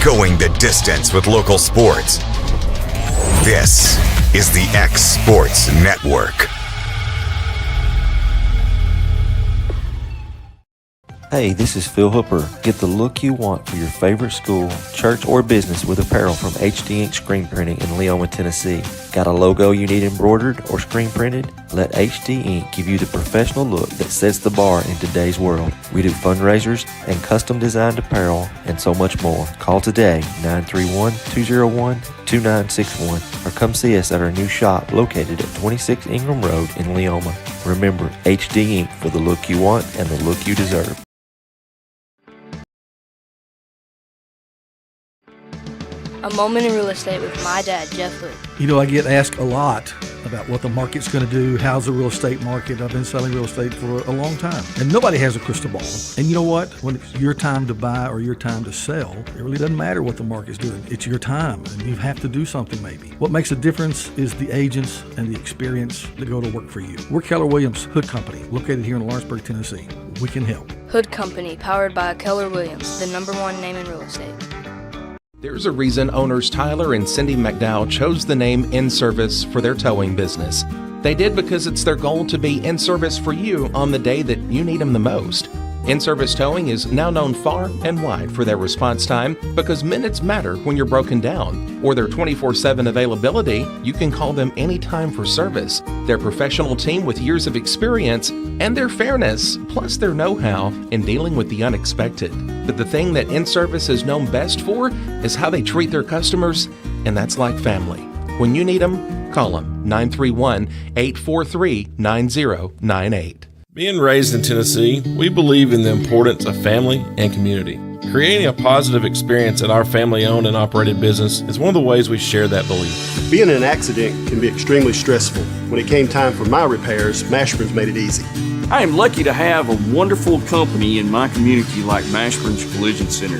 Going the distance with local sports. This is the X Sports Network. Hey, this is Phil Hooper. Get the look you want for your favorite school, church, or business with apparel from HD Ink Screen Printing in Leoma, Tennessee. Got a logo you need embroidered or screen printed? Let HD Ink give you the professional look that sets the bar in today's world. We do fundraisers and custom designed apparel and so much more. Call today, 931-201-2961, or come see us at our new shop located at 26 Ingram Road in Leoma. Remember, HD Ink for the look you want and the look you deserve. A moment in real estate with my dad, Jeff Hood. You know, I get asked a lot about what the market's going to do. How's the real estate market? I've been selling real estate for a long time, and nobody has a crystal ball. And you know what? When it's your time to buy or your time to sell, it really doesn't matter what the market's doing. It's your time, and you have to do something maybe. What makes a difference is the agents and the experience that go to work for you. We're Keller Williams Hood Company, located here in Lawrenceburg, Tennessee. We can help. Hood Company, powered by Keller Williams, the #1 name in real estate. There's a reason owners Tyler and Cindy McDowell chose the name In Service for their towing business. They did because it's their goal to be in service for you on the day that you need them the most. In-Service Towing is now known far and wide for their response time because minutes matter when you're broken down. Or their 24/7 availability, you can call them anytime for service. Their professional team with years of experience and their fairness, plus their know-how in dealing with the unexpected. But the thing that In-Service is known best for is how they treat their customers, and that's like family. When you need them, call them 931-843-9098. Being raised in Tennessee, we believe in the importance of family and community. Creating a positive experience at our family-owned and operated business is one of the ways we share that belief. Being in an accident can be extremely stressful. When it came time for my repairs, Mashburn's made it easy. I am lucky to have a wonderful company in my community like Mashburn's Collision Center.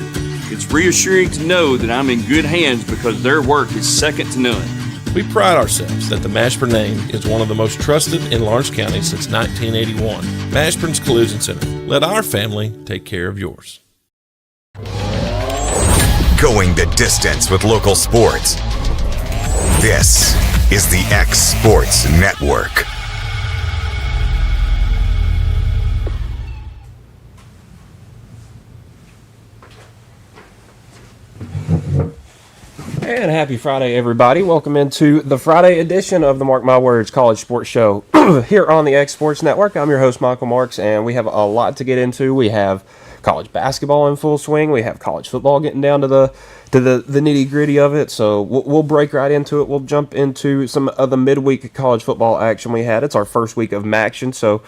It's reassuring to know that I'm in good hands because their work is second to none. We pride ourselves that the Mashburn name is one of the most trusted in Lawrence County since 1981. Mashburn's Collision Center. Let our family take care of yours. Going the distance with local sports. This is the X Sports Network. And happy Friday, everybody. Welcome into the Friday edition of the Mark My Words College Sports Show here on the X Sports Network. I'm your host, Michael Marks, and we have a lot to get into. We have college basketball in full swing. We have college football getting down to the nitty-gritty of it, so we'll break right into it. We'll jump into some of the midweek college football action we had. It's our first week of action, so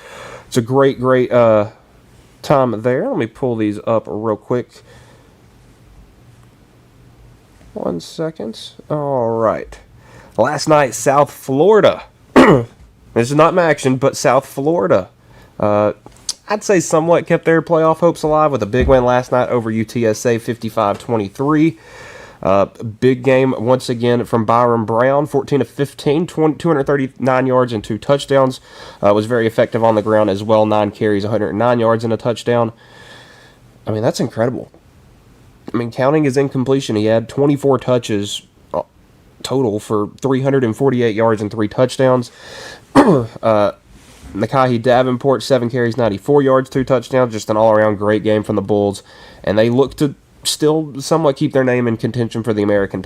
it's a great time there. Let me pull these up real quick. 1 second. All right. Last night, South Florida. This is not action, but South Florida. I'd say somewhat kept their playoff hopes alive with a big win last night over UTSA, 55-23. Big game once again from Byron Brown, 14 of 15, 239 yards and 2 touchdowns. Was very effective on the ground as well, 9 carries, 109 yards and a touchdown. I mean, that's incredible. I mean, counting his incompletion, he had 24 touches total for 348 yards and 3 touchdowns. Nakahi Davenport, 7 carries, 94 yards, 2 touchdowns. Just an all-around great game from the Bulls. And they look to still somewhat keep their name in contention for the American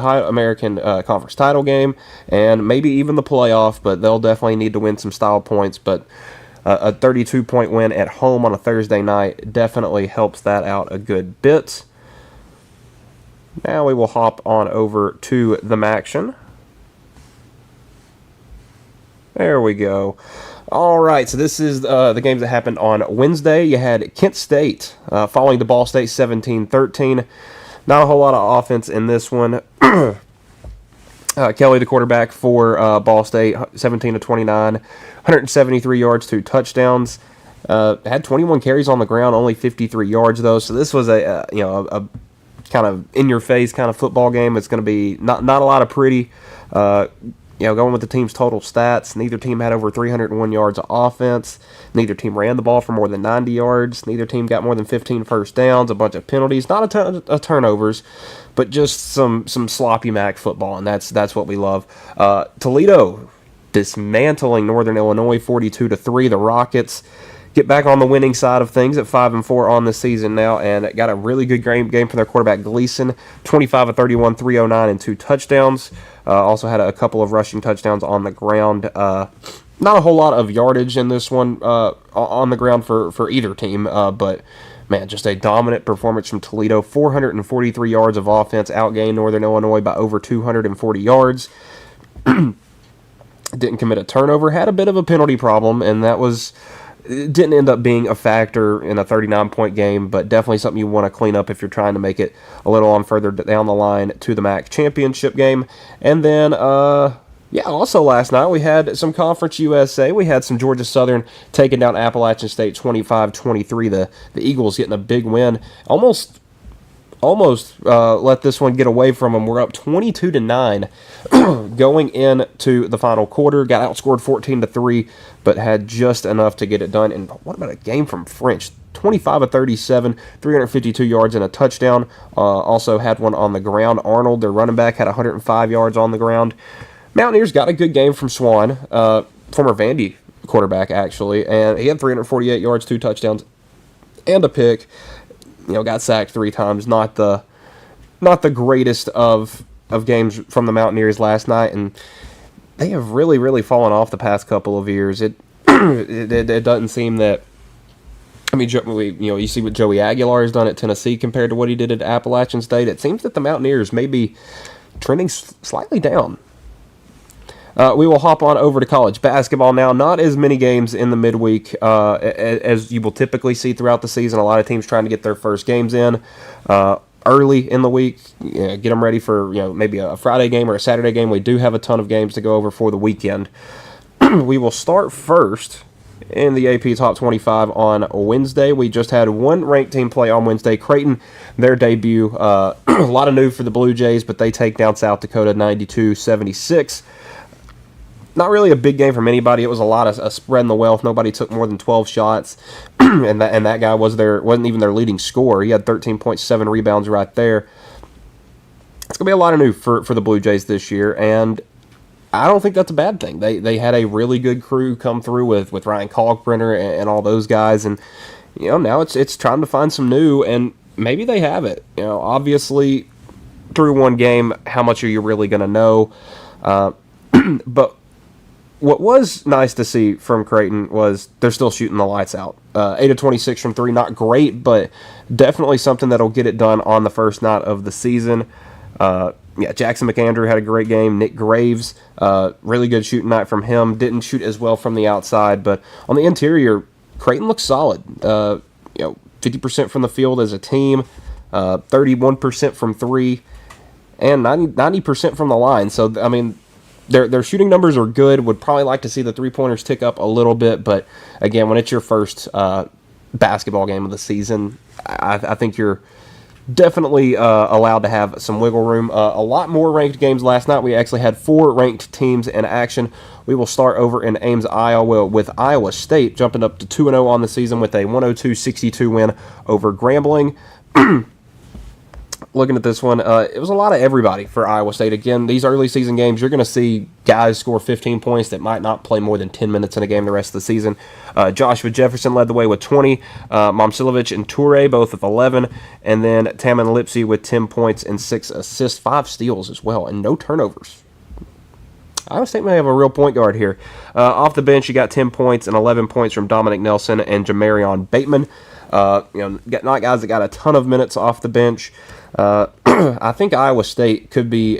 Conference title game and maybe even the playoff, but they'll definitely need to win some style points. But a 32-point win at home on a Thursday night definitely helps that out a good bit. Now we will hop on over to the MACtion. There we go. All right, so this is the games that happened on Wednesday. You had Kent State falling to Ball State 17-13. Not a whole lot of offense in this one. Kelly, the quarterback for Ball State, 17-29, 173 yards, 2 touchdowns. Had 21 carries on the ground, only 53 yards though. So this was a kind of in-your-face kind of football game. It's going to be not a lot of pretty. going with the team's total stats, neither team had over 301 yards of offense. Neither team ran the ball for more than 90 yards. Neither team got more than 15 first downs, a bunch of penalties, not a ton of turnovers, but just some sloppy Mac football, and that's what we love. Toledo dismantling Northern Illinois 42-3. The Rockets get back on the winning side of things at 5-4 on the season now, and got a really good game from their quarterback Gleason, 25 of 31, 309, and 2 touchdowns. Also had a couple of rushing touchdowns on the ground. Not a whole lot of yardage in this one on the ground for either team, but man, just a dominant performance from Toledo. 443 yards of offense, outgained Northern Illinois by over 240 yards. Didn't commit a turnover, had a bit of a penalty problem, and it didn't end up being a factor in a 39-point game, but definitely something you want to clean up if you're trying to make it a little on further down the line to the MAC championship game. And then, also last night we had some Conference USA. We had some Georgia Southern taking down Appalachian State 25-23. The Eagles getting a big win. Almost let this one get away from them. We're up 22-9 going into the final quarter. Got outscored 14-3, but had just enough to get it done. And what about a game from French? 25 of 37, 352 yards and a touchdown. Also had one on the ground. Arnold, their running back, had 105 yards on the ground. Mountaineers got a good game from Swan, former Vandy quarterback actually, and he had 348 yards, 2 touchdowns, and a pick. Got sacked 3 times. Not the greatest of games from the Mountaineers last night, and they have really, really fallen off the past couple of years. It doesn't seem that. I mean, you see what Joey Aguilar has done at Tennessee compared to what he did at Appalachian State. It seems that the Mountaineers may be trending slightly down. We will hop on over to college basketball now. Not as many games in the midweek as you will typically see throughout the season. A lot of teams trying to get their first games in early in the week, get them ready for maybe a Friday game or a Saturday game. We do have a ton of games to go over for the weekend. We will start first in the AP Top 25 on Wednesday. We just had one ranked team play on Wednesday. Creighton, their debut. A lot of news for the Blue Jays, but they take down South Dakota 92-76. Not really a big game from anybody. It was a lot of spreading the wealth. Nobody took more than 12 shots, and that guy wasn't even their leading scorer. He had 13.7 rebounds right there. It's gonna be a lot of new for the Blue Jays this year, and I don't think that's a bad thing. They had a really good crew come through with Ryan Kalkbrenner and all those guys, and now it's time to find some new, and maybe they have it. Obviously through one game, how much are you really gonna know? But what was nice to see from Creighton was they're still shooting the lights out. 8 of 26 from 3, not great, but definitely something that'll get it done on the first night of the season. Jackson McAndrew had a great game. Nick Graves, really good shooting night from him. Didn't shoot as well from the outside, but on the interior, Creighton looks solid. 50% from the field as a team, 31% from 3, and 90% from the line. So, I mean, Their shooting numbers are good. Would probably like to see the 3-pointers tick up a little bit, but again, when it's your first basketball game of the season, I think you're definitely allowed to have some wiggle room. A lot more ranked games last night. We actually had 4 ranked teams in action. We will start over in Ames, Iowa, with Iowa State jumping up to 2-0 on the season with a 102-62 win over Grambling. Looking at this one, it was a lot of everybody for Iowa State. Again, these early season games, you're going to see guys score 15 points that might not play more than 10 minutes in a game the rest of the season. Joshua Jefferson led the way with 20. Momcilovic and Toure both with 11. And then Taman Lipsy with 10 points and 6 assists, 5 steals as well, and no turnovers. Iowa State may have a real point guard here. Off the bench, you got 10 points and 11 points from Dominic Nelson and Jamarion Bateman. Not guys that got a ton of minutes off the bench. I think Iowa State could be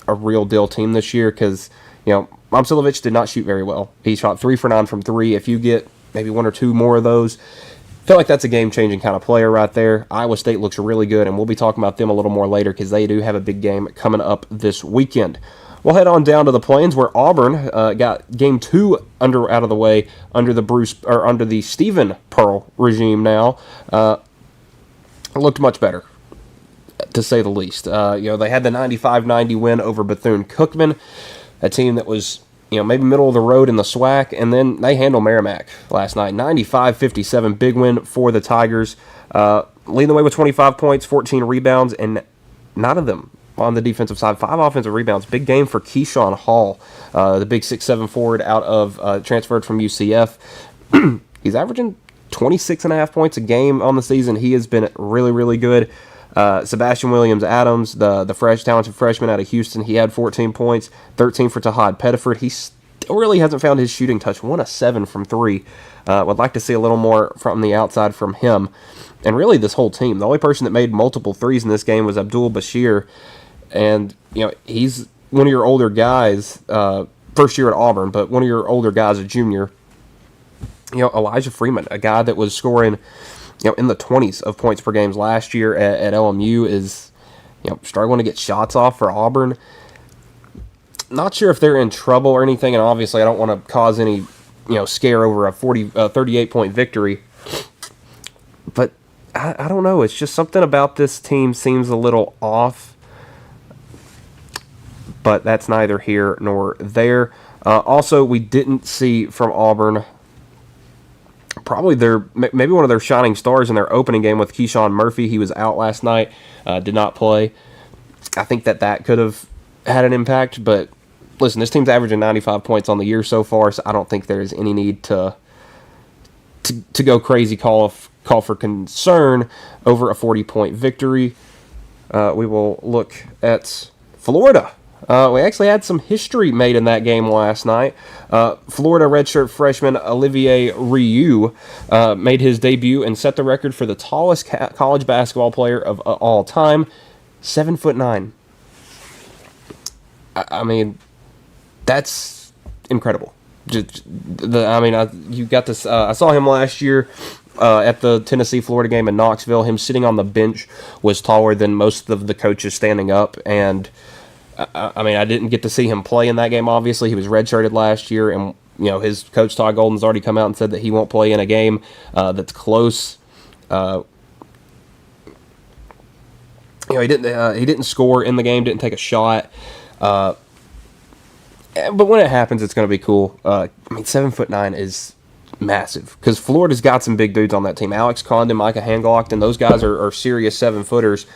a real deal team this year because, Momcilovic did not shoot very well. He shot 3 for 9 from 3. If you get maybe 1 or 2 more of those, I feel like that's a game-changing kind of player right there. Iowa State looks really good, and we'll be talking about them a little more later because they do have a big game coming up this weekend. We'll head on down to the Plains where Auburn got Game 2 out of the way under the Stephen Pearl regime now. Looked much better, to say the least. They had the 95-90 win over Bethune-Cookman. a team that was, maybe middle of the road in the SWAC, and then they handled Merrimack last night. 95-57, big win for the Tigers. Leading the way with 25 points, 14 rebounds, and 9 of them on the defensive side. 5 offensive rebounds. Big game for Keyshawn Hall, the big 6'7" forward out of transferred from UCF. He's averaging 26.5 points a game on the season. He has been really, really good. Sebastian Williams-Adams, the talented freshman out of Houston, he had 14 points, 13 for Tahad Pettiford. He still really hasn't found his shooting touch. 1 of 7 from 3. Would like to see a little more from the outside from him. And really this whole team. The only person that made multiple threes in this game was Abdul Bashir. And, he's one of your older guys, first year at Auburn, but one of your older guys, a junior. Elijah Freeman, a guy that was scoring in the 20s of points per games last year at LMU, is struggling to get shots off for Auburn. Not sure if they're in trouble or anything, and obviously I don't want to cause any scare over a 38-point victory. But I don't know. It's just something about this team seems a little off. But that's neither here nor there. Also, we didn't see from Auburn probably maybe one of their shining stars in their opening game with Keyshawn Murphy. He was out last night, did not play. I think that could have had an impact, but listen, this team's averaging 95 points on the year so far, so I don't think there's any need to go crazy, call for concern over a 40-point victory. We will look at Florida. We actually had some history made in that game last night. Florida redshirt freshman Olivier Rioux made his debut and set the record for the tallest college basketball player of all time, 7'9". I mean, that's incredible. You got this. I saw him last year at the Tennessee-Florida game in Knoxville. Him sitting on the bench was taller than most of the coaches standing up, and I didn't get to see him play in that game, obviously. He was redshirted last year, and his coach, Todd Golden's already come out and said that he won't play in a game that's close. He didn't score in the game, didn't take a shot. But when it happens, it's going to be cool. 7'9" is massive, because Florida's got some big dudes on that team. Alex Condon, Micah Hanglockton, those guys are serious 7-footers.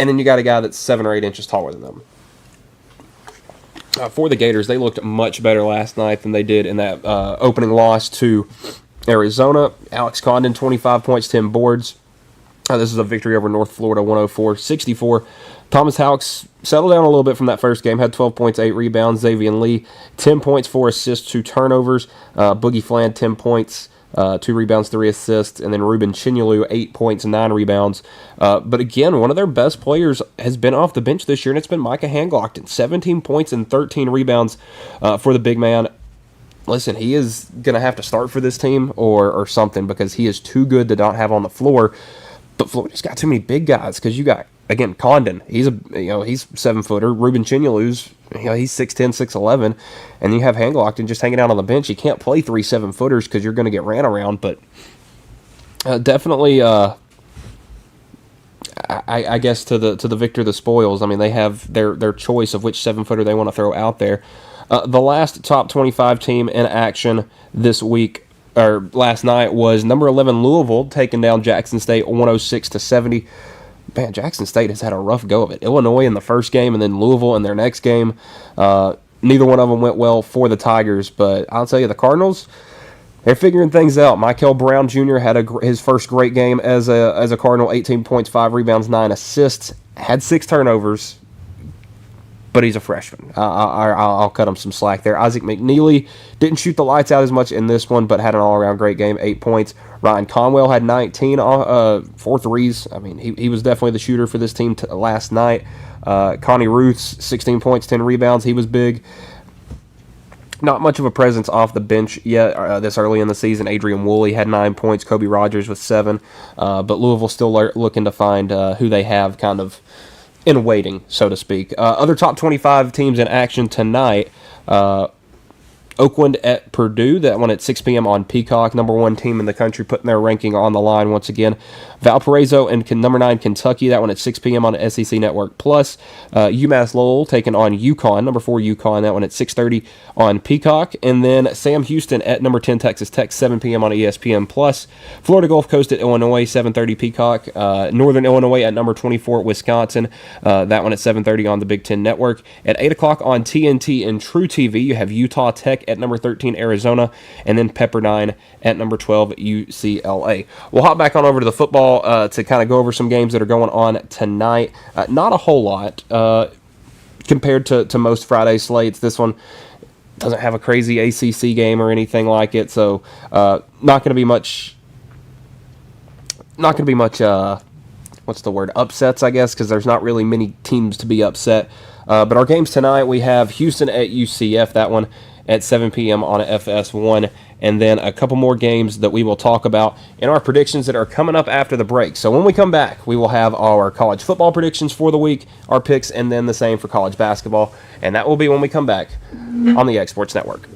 And then you got a guy that's 7 or 8 inches taller than them. For the Gators, they looked much better last night than they did in that opening loss to Arizona. Alex Condon, 25 points, 10 boards. This is a victory over North Florida, 104-64. Thomas Hawks settled down a little bit from that first game, had 12 points, 8 rebounds. Xavier Lee, 10 points, 4 assists, 2 turnovers. Boogie Fland, 10 points, 2 rebounds, 3 assists. And then Ruben Chinyelu, 8 points, 9 rebounds. But again, one of their best players has been off the bench this year, and it's been Micah Hanglockton, 17 points and 13 rebounds for the big man. Listen, he is going to have to start for this team or something, because he is too good to not have on the floor. But Florida's got too many big guys, because you got, again, Condon. He's he's 7-footer. Ruben Chinyolu's, he's 6'10", 6'11", and you have Hanglockton just hanging out on the bench. You can't play 3 7-footers because you're going to get ran around. But definitely, I guess to the victor the spoils. They have their choice of which 7-footer they want to throw out there. The last top 25 team in action this week, or last night, was number 11 Louisville taking down Jackson State 106-70. Man, Jackson State has had a rough go of it. Illinois in the first game, and then Louisville in their next game. Neither one of them went well for the Tigers, but I'll tell you, the Cardinals, they're figuring things out. Michael Brown Jr. had his first great game as a Cardinal, 18 points, 5 rebounds, 9 assists, had 6 turnovers, but he's a freshman. I'll cut him some slack there. Isaac McNeely didn't shoot the lights out as much in this one, but had an all-around great game, 8 points. Ryan Conwell had 19, 4 threes. He was definitely the shooter for this team last night. Connie Ruth's 16 points, 10 rebounds. He was big. Not much of a presence off the bench yet this early in the season. Adrian Woolley had 9 points. Kobe Rogers with 7. But Louisville still looking to find who they have kind of in waiting, so to speak. Other top 25 teams in action tonight. Oakland at Purdue, that one at 6 p.m. on Peacock. Number 1 team in the country putting their ranking on the line once again. Valparaiso and number 9 Kentucky, that one at 6 p.m. on SEC Network Plus. UMass Lowell taking on UConn, number 4 UConn, that one at 6:30 on Peacock. And then Sam Houston at number 10 Texas Tech, 7 p.m. on ESPN Plus. Florida Gulf Coast at Illinois, 7:30 Peacock. Northern Illinois at number 24 Wisconsin, that one at 7:30 on the Big Ten Network. At 8 o'clock on TNT and True TV, you have Utah Tech at number 13 Arizona, and then Pepperdine at number 12 UCLA. We'll hop back on over to the football to kind of go over some games that are going on tonight. Not a whole lot compared to most Friday slates. This one doesn't have a crazy ACC game or anything like it, so not going to be much. Not going to be much. What's the word? Upsets, I guess, because there's not really many teams to be upset. But our games tonight, we have Houston at UCF. That one at 7 p.m. on FS1, and then a couple more games that we will talk about in our predictions that are coming up after the break. So when we come back, we will have our college football predictions for the week, our picks, and then the same for college basketball, and that will be when we come back on the X Sports Network.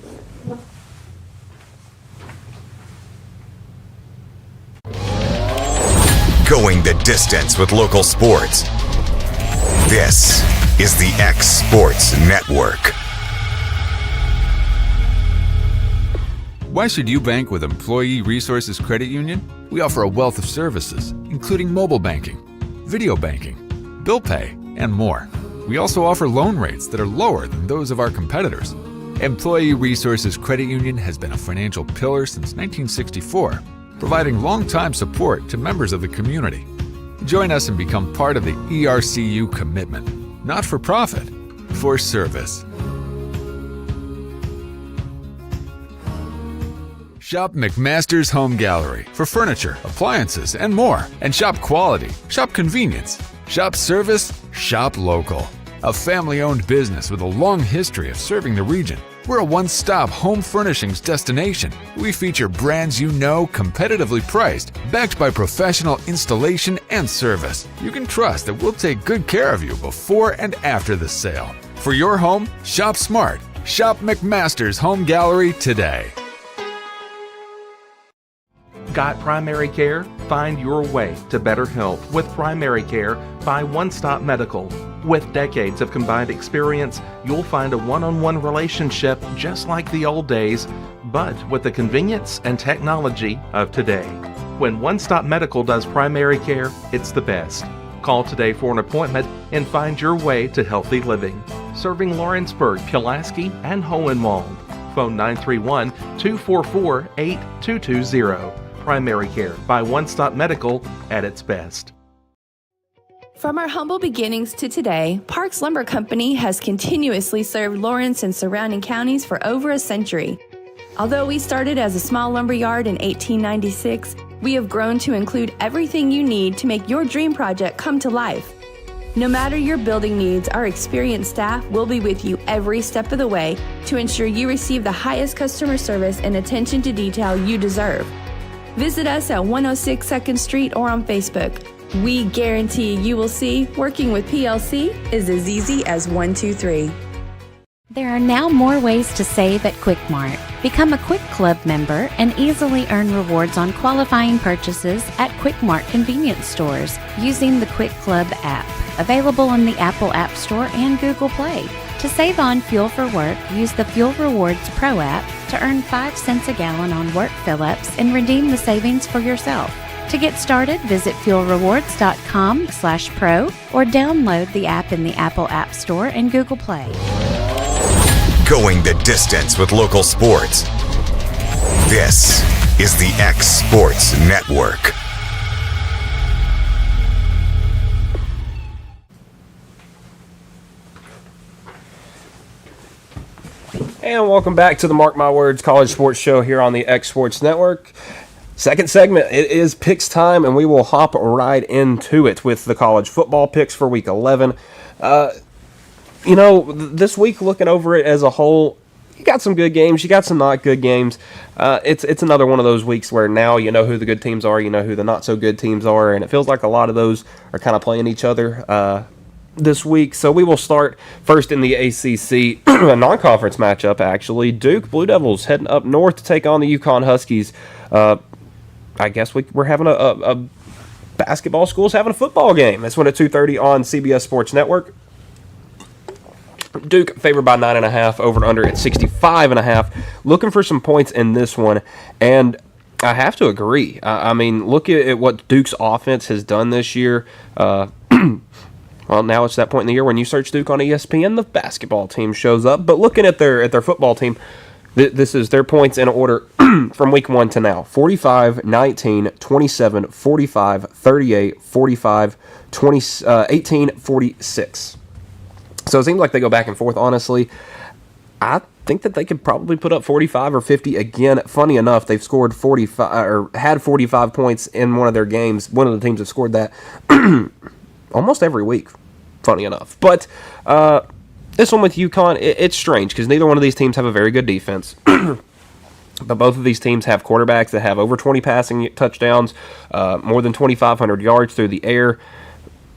Going the distance with local sports. This is the X Sports Network. Why should you bank with Employee Resources Credit Union? We offer a wealth of services, including mobile banking, video banking, bill pay, and more. We also offer loan rates that are lower than those of our competitors. Employee Resources Credit Union has been a financial pillar since 1964, providing long-time support to members of the community. Join us and become part of the ERCU commitment, not for profit, for service. Shop McMaster's Home Gallery for furniture, appliances, and more. And shop quality, shop convenience, shop service, shop local. A family-owned business with a long history of serving the region. We're a one-stop home furnishings destination. We feature brands you know, competitively priced, backed by professional installation and service. You can trust that we'll take good care of you before and after the sale. For your home, shop smart. Shop McMaster's Home Gallery today. Got primary care? Find your way to better health with primary care by One Stop Medical. With decades of combined experience, you'll find a one-on-one relationship just like the old days, but with the convenience and technology of today. When One Stop Medical does primary care, it's the best. Call today for an appointment and find your way to healthy living. Serving Lawrenceburg, Pulaski, and Hohenwald. Phone 931-244-8220. Primary care by One Stop Medical at its best. From our humble beginnings to today, Parks Lumber Company has continuously served Lawrence and surrounding counties for over a century. Although we started as a small lumber yard in 1896, we have grown to include everything you need to make your dream project come to life. No matter your building needs, our experienced staff will be with you every step of the way to ensure you receive the highest customer service and attention to detail you deserve. Visit us at 106 2nd Street or on Facebook. We guarantee you will see working with PLC is as easy as 1, 2, 3. There are now more ways to save at Quick Mart. Become a Quick Club member and easily earn rewards on qualifying purchases at Quick Mart convenience stores using the Quick Club app, available on the Apple App Store and Google Play. To save on fuel for work, use the Fuel Rewards Pro app to earn 5 cents a gallon on work fill-ups and redeem the savings for yourself. To get started, visit fuelrewards.com/pro or download the app in the Apple App Store and Google Play. Going the distance with local sports. This is the X Sports Network. And welcome back to the Mark My Words College Sports Show here on the X Sports Network. Second segment, it is picks time, and we will hop right into it with the college football picks for Week 11. This week, looking over it as a whole, you got some good games, you got some not good games. It's another one of those weeks where now you know who the good teams are, you know who the not so good teams are, and it feels like a lot of those are kind of playing each other. this week. So we will start first in the ACC, a non-conference matchup, actually. Duke Blue Devils heading up north to take on the UConn Huskies. I guess we're having a basketball school's having a football game. This one at 2:30 on CBS Sports Network. Duke favored by 9.5, over and under at 65.5. Looking for some points in this one, and I have to agree. I mean, look at what Duke's offense has done this year. Well, now it's that point in the year when you search Duke on ESPN, the basketball team shows up. But looking at their football team, this is their points in order from week 1 to now. 45, 19, 27, 45, 38, 45, 18, 46. So it seems like they go back and forth, honestly. I think that they could probably put up 45 or 50 again. Funny enough, they've scored 45 or had 45 points in one of their games. One of the teams have scored that almost every week, funny enough. But this one with UConn, it's strange because neither one of these teams have a very good defense. But both of these teams have quarterbacks that have over 20 passing touchdowns, more than 2,500 yards through the air.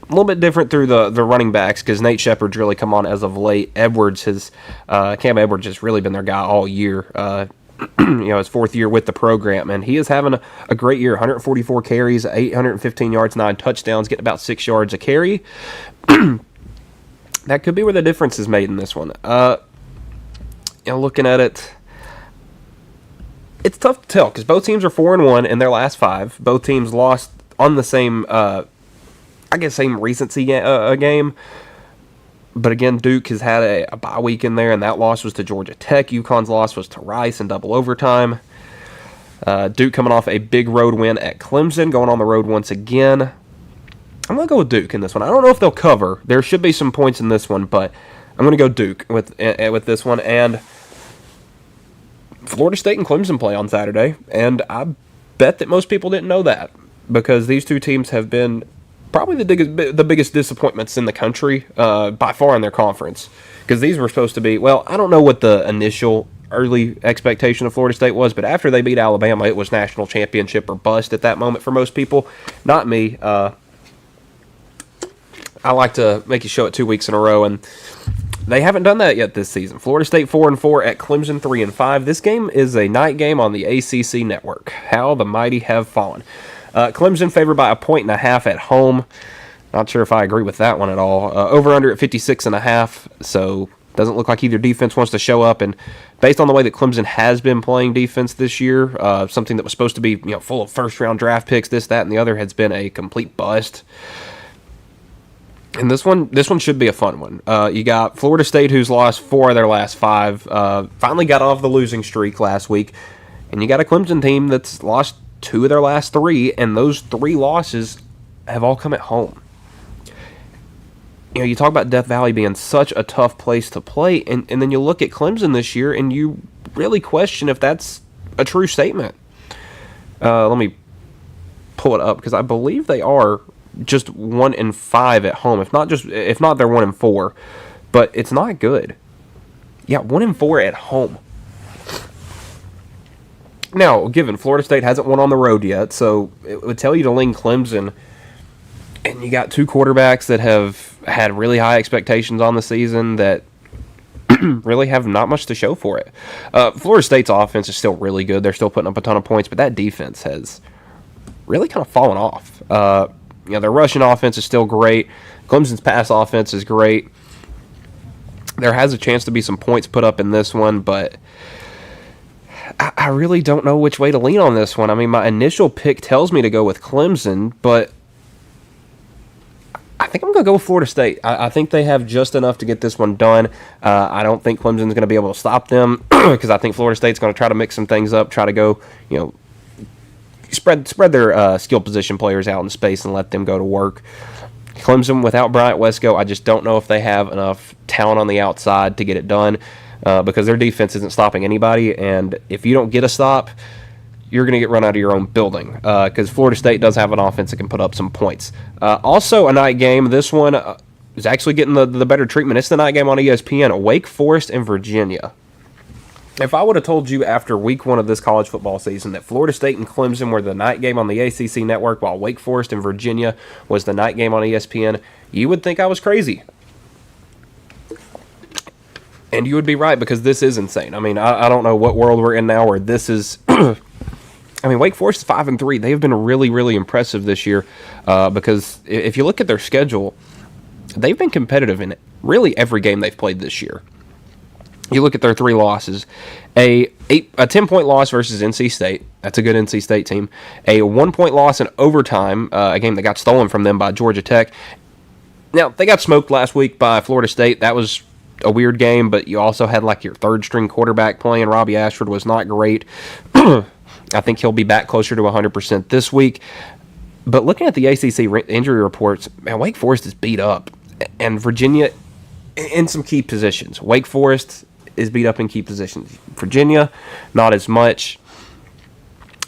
A little bit different through the running backs because Nate Shepard's really come on as of late. Cam Edwards has really been their guy all year. His 4th year with the program, and he is having a great year. 144 carries, 815 yards, 9 touchdowns, getting about 6 yards a carry. That could be where the difference is made in this one. Looking at it, it's tough to tell because both teams are 4-1 in their last 5. Both teams lost on the same recency game. But again, Duke has had a bye week in there, and that loss was to Georgia Tech. UConn's loss was to Rice in double overtime. Duke coming off a big road win at Clemson, going on the road once again. I'm going to go with Duke in this one. I don't know if they'll cover. There should be some points in this one, but I'm going to go Duke with this one. And Florida State and Clemson play on Saturday, and I bet that most people didn't know that because these two teams have been probably the biggest disappointments in the country by far in their conference, because these were supposed to be, well, I don't know what the initial early expectation of Florida State was, but after they beat Alabama, it was national championship or bust at that moment for most people. Not me. I like to make you show it 2 weeks in a row, and they haven't done that yet this season. Florida State 4-4 at Clemson 3-5. This game is a night game on the ACC network. How the mighty have fallen. Clemson favored by 1.5 at home. Not sure if I agree with that one at all. Over under at 56.5. So doesn't look like either defense wants to show up. And based on the way that Clemson has been playing defense this year, something that was supposed to be full of first round draft picks, this, that, and the other has been a complete bust. And this one should be a fun one. You got Florida State, who's lost 4 of their last 5. Finally got off the losing streak last week. And you got a Clemson team that's lost 2 of their last 3, and those 3 losses have all come at home. You talk about Death Valley being such a tough place to play, and then you look at Clemson this year, and you really question if that's a true statement. Let me pull it up, because I believe they are just 1-5 at home. If not, they're 1-4, but it's not good. Yeah, 1-4 at home. Now, given Florida State hasn't won on the road yet, so it would tell you to lean Clemson. And you got 2 quarterbacks that have had really high expectations on the season that really have not much to show for it. Florida State's offense is still really good. They're still putting up a ton of points, but that defense has really kind of fallen off. Their rushing offense is still great. Clemson's pass offense is great. There has a chance to be some points put up in this one, but I really don't know which way to lean on this one. I mean, my initial pick tells me to go with Clemson, but I think I'm going to go with Florida State. I think they have just enough to get this one done. I don't think Clemson's going to be able to stop them because I think Florida State's going to try to mix some things up, try to go, spread their skill position players out in space and let them go to work. Clemson, without Bryant Wesco, I just don't know if they have enough talent on the outside to get it done. Because their defense isn't stopping anybody, and if you don't get a stop, you're going to get run out of your own building, because Florida State does have an offense that can put up some points. Also a night game. This one is actually getting the better treatment. It's the night game on ESPN, Wake Forest and Virginia. If I would have told you after week 1 of this college football season that Florida State and Clemson were the night game on the ACC network while Wake Forest and Virginia was the night game on ESPN, you would think I was crazy. And you would be right, because this is insane. I mean, I don't know what world we're in now where this is... I mean, Wake Forest is 5-3. They have been really, really impressive this year because if you look at their schedule, they've been competitive in really every game they've played this year. You look at their 3 losses, a 10-point loss versus NC State. That's a good NC State team. A 1-point loss in overtime, a game that got stolen from them by Georgia Tech. Now, they got smoked last week by Florida State. That was a weird game, but you also had like your third-string quarterback playing. Robbie Ashford was not great. I think he'll be back closer to 100% this week. But looking at the ACC injury reports, man, Wake Forest is beat up. And Virginia in some key positions. Wake Forest is beat up in key positions. Virginia, not as much.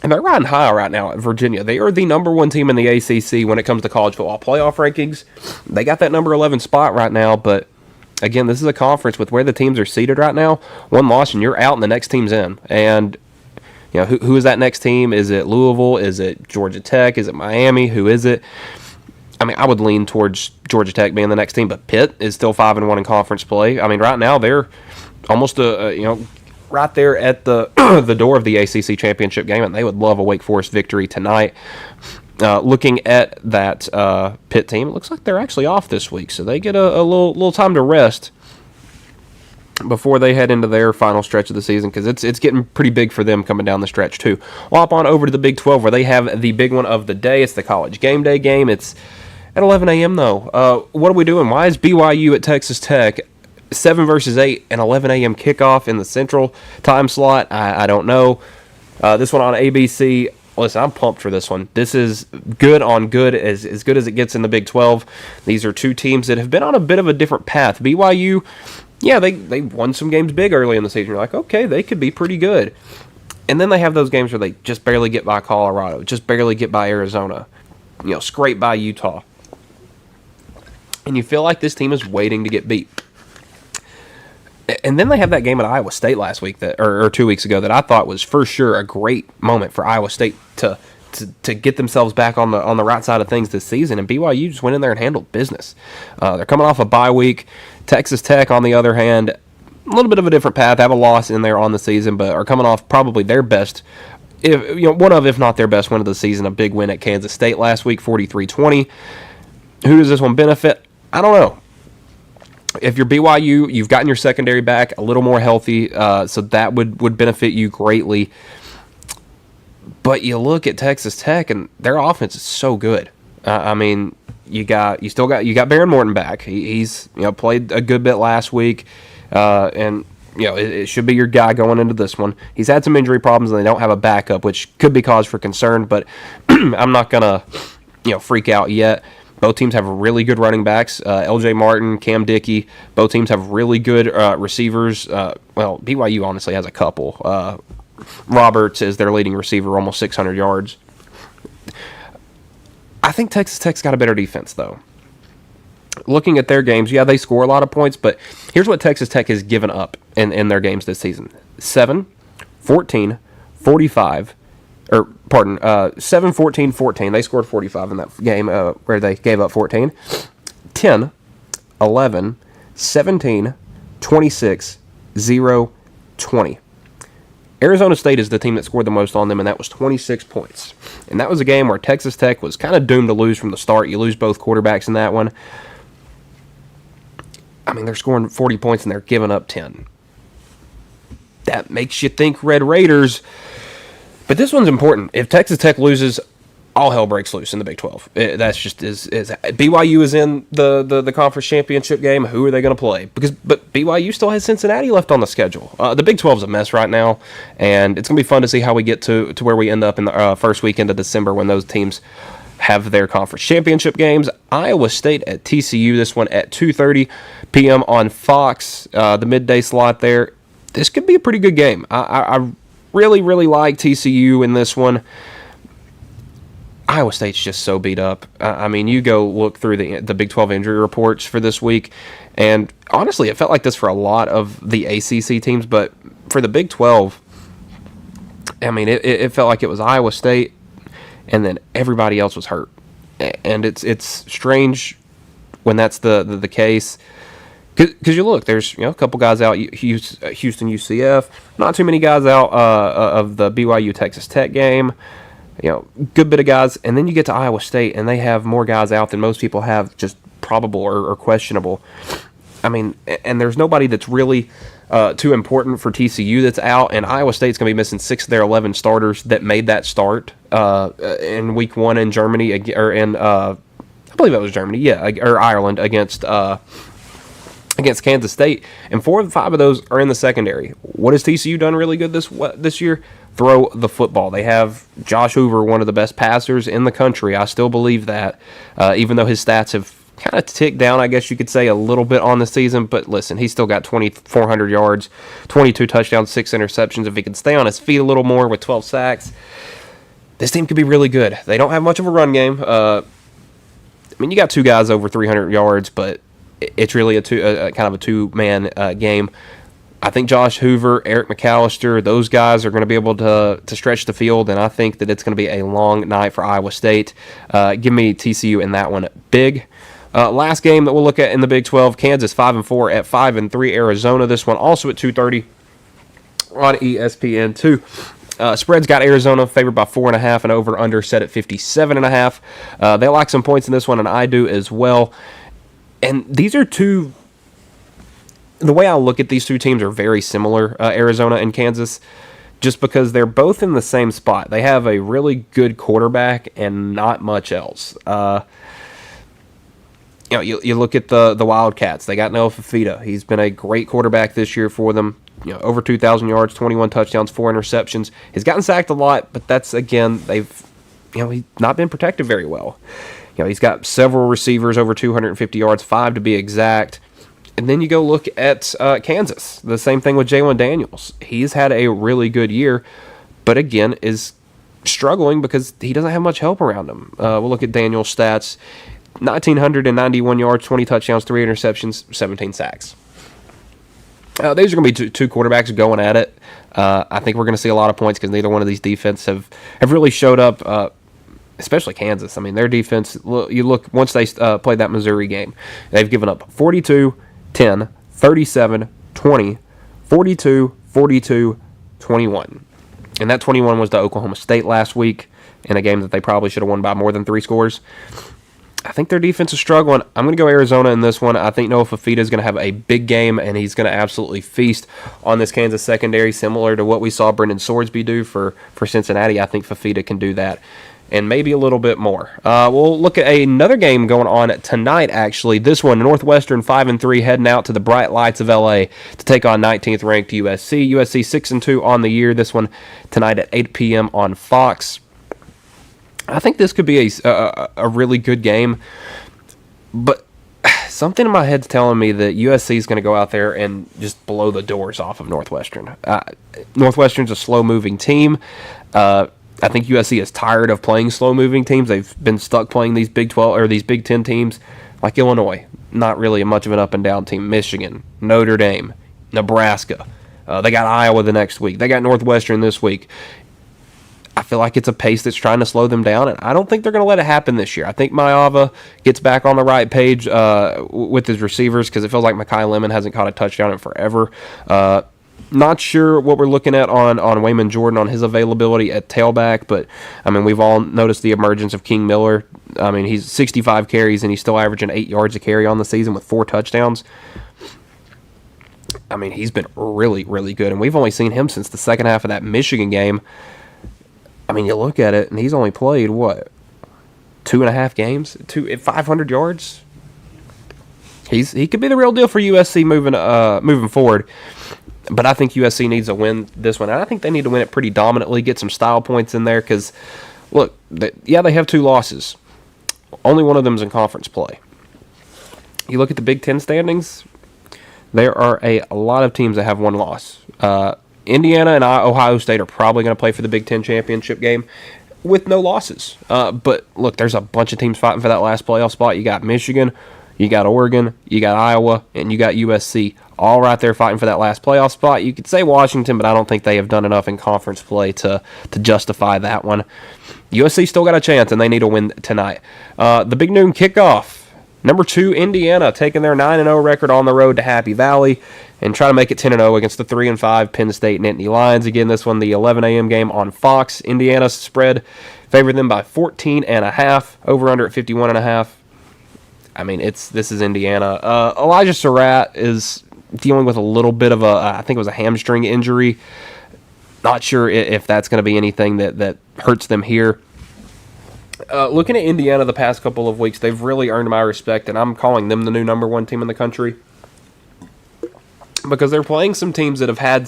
And they're riding high right now at Virginia. They are the number 1 team in the ACC when it comes to college football playoff rankings. They got that number 11 spot right now, but again, this is a conference with where the teams are seated right now. 1 loss and you're out and the next team's in. And you know, who is that next team? Is it Louisville? Is it Georgia Tech? Is it Miami? Who is it? I mean, I would lean towards Georgia Tech being the next team, but Pitt is still 5-1 in conference play. I mean, right now they're almost right there at the the door of the ACC championship game, and they would love a Wake Forest victory tonight. Looking at that Pitt team, it looks like they're actually off this week, so they get a little time to rest before they head into their final stretch of the season, because it's getting pretty big for them coming down the stretch too. We'll hop on over to the Big 12 where they have the big one of the day. It's the College Game Day game. It's at 11 a.m. though. What are we doing? Why is BYU at Texas Tech? 7 versus 8 and 11 a.m. kickoff in the Central time slot. I don't know. This one on ABC. Listen, I'm pumped for this one. This is good on good, as good as it gets in the Big 12. These are 2 teams that have been on a bit of a different path. BYU, yeah, they won some games big early in the season. You're like, okay, they could be pretty good. And then they have those games where they just barely get by Colorado, just barely get by Arizona, scrape by Utah. And you feel like this team is waiting to get beat. And then they have that game at Iowa State last week, or 2 weeks ago, that I thought was for sure a great moment for Iowa State to get themselves back on the right side of things this season. And BYU just went in there and handled business. They're coming off a bye week. Texas Tech, on the other hand, a little bit of a different path. Have a loss in there on the season, but are coming off probably their best, if not their best win of the season, a big win at Kansas State last week, 43-20. Who does this one benefit? I don't know. If you're BYU, you've gotten your secondary back a little more healthy, so that would benefit you greatly. But you look at Texas Tech, and their offense is so good. I mean, you got Baron Morton back. He's played a good bit last week, and it should be your guy going into this one. He's had some injury problems, and they don't have a backup, which could be cause for concern. But I'm not gonna freak out yet. Both teams have really good running backs. L.J. Martin, Cam Dickey. Both teams have really good receivers. BYU honestly has a couple. Roberts is their leading receiver, almost 600 yards. I think Texas Tech's got a better defense, though. Looking at their games, yeah, they score a lot of points, but here's what Texas Tech has given up in their games this season. 7, 14, 45... 7, 14, 14. They scored 45 in that game where they gave up 14. 10, 11, 17, 26, 0, 20. Arizona State is the team that scored the most on them, and that was 26 points. And that was a game where Texas Tech was kind of doomed to lose from the start. You lose both quarterbacks in that one. I mean, they're scoring 40 points, and they're giving up 10. That makes you think Red Raiders. But this one's important. If Texas Tech loses, all hell breaks loose in the Big 12. That's just is BYU is in the conference championship game. Who are they going to play? But BYU still has Cincinnati left on the schedule. The Big 12 is a mess right now, and it's going to be fun to see how we get to where we end up in the first weekend of December when those teams have their conference championship games. Iowa State at TCU. This one at 2:30 p.m. on Fox. The midday slot there. This could be a pretty good game. I really, really like TCU in this one. Iowa State's just so beat up. I mean, you go look through the Big 12 injury reports for this week, and honestly, it felt like this for a lot of the ACC teams, but for the Big 12, I mean, it felt like it was Iowa State, and then everybody else was hurt. And it's strange when that's the case. Because you look, there's a couple guys out, Houston UCF, not too many guys out of the BYU Texas Tech game, good bit of guys, and then you get to Iowa State, and they have more guys out than most people have, just probable or questionable. I mean, and there's nobody that's really too important for TCU that's out, and Iowa State's going to be missing 6 of their 11 starters that made that start in week 1 in Germany, or in, I believe it was Germany, or Ireland against Kansas State, and 4 of 5 of those are in the secondary. What has TCU done really good this year? Throw the football. They have Josh Hoover, one of the best passers in the country. I still believe that, even though his stats have kind of ticked down, I guess you could say, a little bit on the season. But listen, he's still got 2,400 yards, 22 touchdowns, 6 interceptions. If he can stay on his feet a little more with 12 sacks, this team could be really good. They don't have much of a run game. I mean, you got 2 guys over 300 yards, but it's really a kind of a two-man game. I think Josh Hoover, Eric McAllister, those guys are going to be able to stretch the field, and I think that it's going to be a long night for Iowa State. Give me TCU in that one big. Last game that we'll look at in the Big 12, Kansas 5-4 at 5-3 Arizona. This one also at 2:30 on ESPN2. Spreads got Arizona favored by 4.5, and over/under set at 57.5. They like some points in this one, and I do as well. And these are two. The way I look at these two teams are very similar, Arizona and Kansas, just because they're both in the same spot. They have a really good quarterback and not much else. You look at the Wildcats. They got Noah Fafita. He's been a great quarterback this year for them. Over 2,000 yards, 21 touchdowns, 4 interceptions. He's gotten sacked a lot, but that's, again, he's not been protected very well. He's got several receivers over 250 yards, 5 to be exact. And then you go look at Kansas. The same thing with Jalen Daniels. He's had a really good year, but again is struggling because he doesn't have much help around him. We'll look at Daniels' stats. 1,991 yards, 20 touchdowns, 3 interceptions, 17 sacks. These are going to be two quarterbacks going at it. I think we're going to see a lot of points because neither one of these defenses have really showed up, especially Kansas. I mean, their defense, you look, once they played that Missouri game, they've given up 42, 10, 37, 20, 42, 42, 21. And that 21 was to Oklahoma State last week in a game that they probably should have won by more than 3 scores. I think their defense is struggling. I'm going to go Arizona in this one. I think Noah Fafita is going to have a big game, and he's going to absolutely feast on this Kansas secondary, similar to what we saw Brendan Swordsby do for Cincinnati. I think Fafita can do that, and maybe a little bit more. We'll look at another game going on tonight, actually. This one, Northwestern 5-3, heading out to the bright lights of L.A. to take on 19th-ranked USC. USC 6-2 on the year. This one tonight at 8 p.m. on Fox. I think this could be a really good game, but something in my head's telling me that USC is going to go out there and just blow the doors off of Northwestern. Northwestern's a slow-moving team. I think USC is tired of playing slow-moving teams. They've been stuck playing these Big 12 or these Big 10 teams like Illinois. Not really much of an up-and-down team. Michigan, Notre Dame, Nebraska. They got Iowa the next week. They got Northwestern this week. I feel like it's a pace that's trying to slow them down, and I don't think they're going to let it happen this year. I think Maava gets back on the right page with his receivers because it feels like Mekhi Lemon hasn't caught a touchdown in forever. Not sure what we're looking at on Wayman Jordan on his availability at tailback, but, I mean, we've all noticed the emergence of King Miller. I mean, he's 65 carries, and he's still averaging 8 yards a carry on the season with 4 touchdowns. I mean, he's been really, really good, and we've only seen him since the second half of that Michigan game. I mean, you look at it, and he's only played, 2.5 games? 500 yards? He could be the real deal for USC moving forward. But I think USC needs to win this one. And I think they need to win it pretty dominantly, get some style points in there. Because, look, they have 2 losses. Only one of them is in conference play. You look at the Big Ten standings, there are a lot of teams that have 1 loss. Indiana and Ohio State are probably going to play for the Big Ten championship game with no losses. But, look, there's a bunch of teams fighting for that last playoff spot. You got Michigan, you got Oregon, you got Iowa, and you got USC, all right there fighting for that last playoff spot. You could say Washington, but I don't think they have done enough in conference play to justify that one. USC still got a chance, and they need a win tonight. The big noon kickoff. Number 2, Indiana, taking their 9-0 record on the road to Happy Valley and trying to make it 10-0 against the 3-5 Penn State Nittany Lions. Again, this one, the 11 a.m. game on Fox. Indiana's spread favored them by 14.5, over-under at 51.5. I mean, this is Indiana. Elijah Surratt is dealing with a little bit of I think it was a hamstring injury. Not sure if that's going to be anything that hurts them here. Looking at Indiana the past couple of weeks, they've really earned my respect, and I'm calling them the new number 1 team in the country because they're playing some teams that have had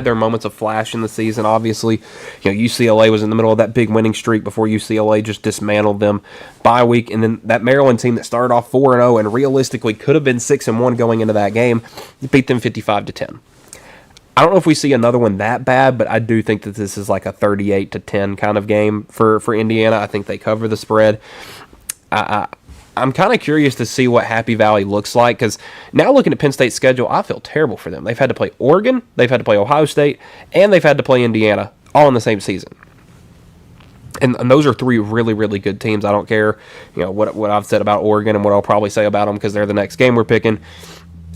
their moments of flash in the season. Obviously, UCLA was in the middle of that big winning streak before UCLA just dismantled them bye week, and then that Maryland team that started off 4-0 and realistically could have been 6-1 going into that game, beat them 55-10. I don't know if we see another one that bad, but I do think that this is like a 38-10 kind of game for Indiana. I think they cover the spread. I'm kind of curious to see what Happy Valley looks like because now looking at Penn State's schedule, I feel terrible for them. They've had to play Oregon, they've had to play Ohio State, and they've had to play Indiana all in the same season. And those are 3 really, really good teams. I don't care what I've said about Oregon and what I'll probably say about them because they're the next game we're picking.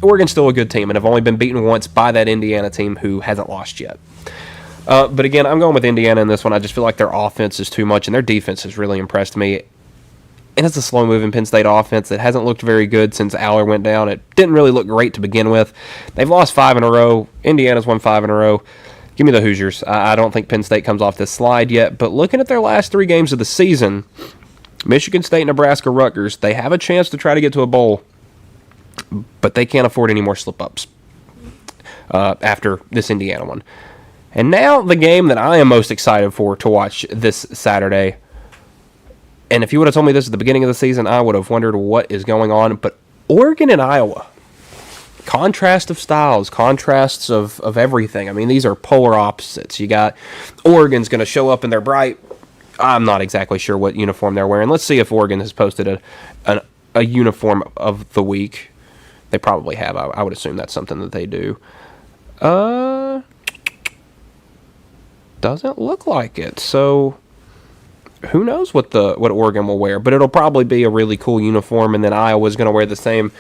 Oregon's still a good team and have only been beaten once by that Indiana team who hasn't lost yet. But again, I'm going with Indiana in this one. I just feel like their offense is too much and their defense has really impressed me. And it's a slow-moving Penn State offense that hasn't looked very good since Aller went down. It didn't really look great to begin with. They've lost 5 in a row. Indiana's won 5 in a row. Give me the Hoosiers. I don't think Penn State comes off this slide yet. But looking at their last 3 games of the season, Michigan State, Nebraska, Rutgers, they have a chance to try to get to a bowl. But they can't afford any more slip-ups after this Indiana one. And now the game that I am most excited for to watch this Saturday. And if you would have told me this at the beginning of the season, I would have wondered what is going on. But Oregon and Iowa, contrast of styles, contrasts of everything. I mean, these are polar opposites. You got Oregon's going to show up in their bright, I'm not exactly sure what uniform they're wearing. Let's see if Oregon has posted a uniform of the week. They probably have. I would assume that's something that they do. Doesn't look like it. So who knows what Oregon will wear? But it'll probably be a really cool uniform. And then Iowa's going to wear the same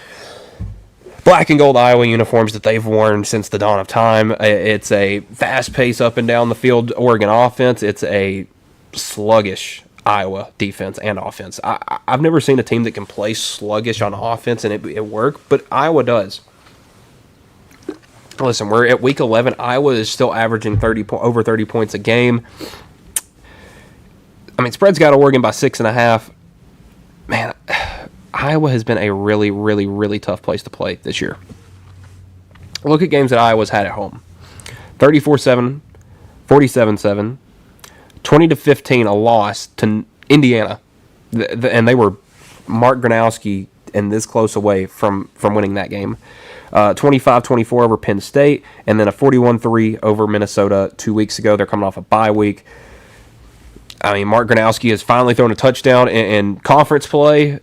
black and gold Iowa uniforms that they've worn since the dawn of time. It's a fast pace up and down the field Oregon offense. It's a sluggish Iowa defense and offense. I've never seen a team that can play sluggish on offense and it work, but Iowa does. Listen, we're at week 11. Iowa is still averaging over 30 points a game. I mean, spread's got Oregon by 6.5. Man, Iowa has been a really, really, really tough place to play this year. Look at games that Iowa's had at home. 34-7, 47-7. 20-15, a loss to Indiana, and they were Mark Gronowski and this close away from winning that game. 25-24 over Penn State, and then a 41-3 over Minnesota 2 weeks ago. They're coming off a bye week. I mean, Mark Gronowski has finally thrown a touchdown in conference play.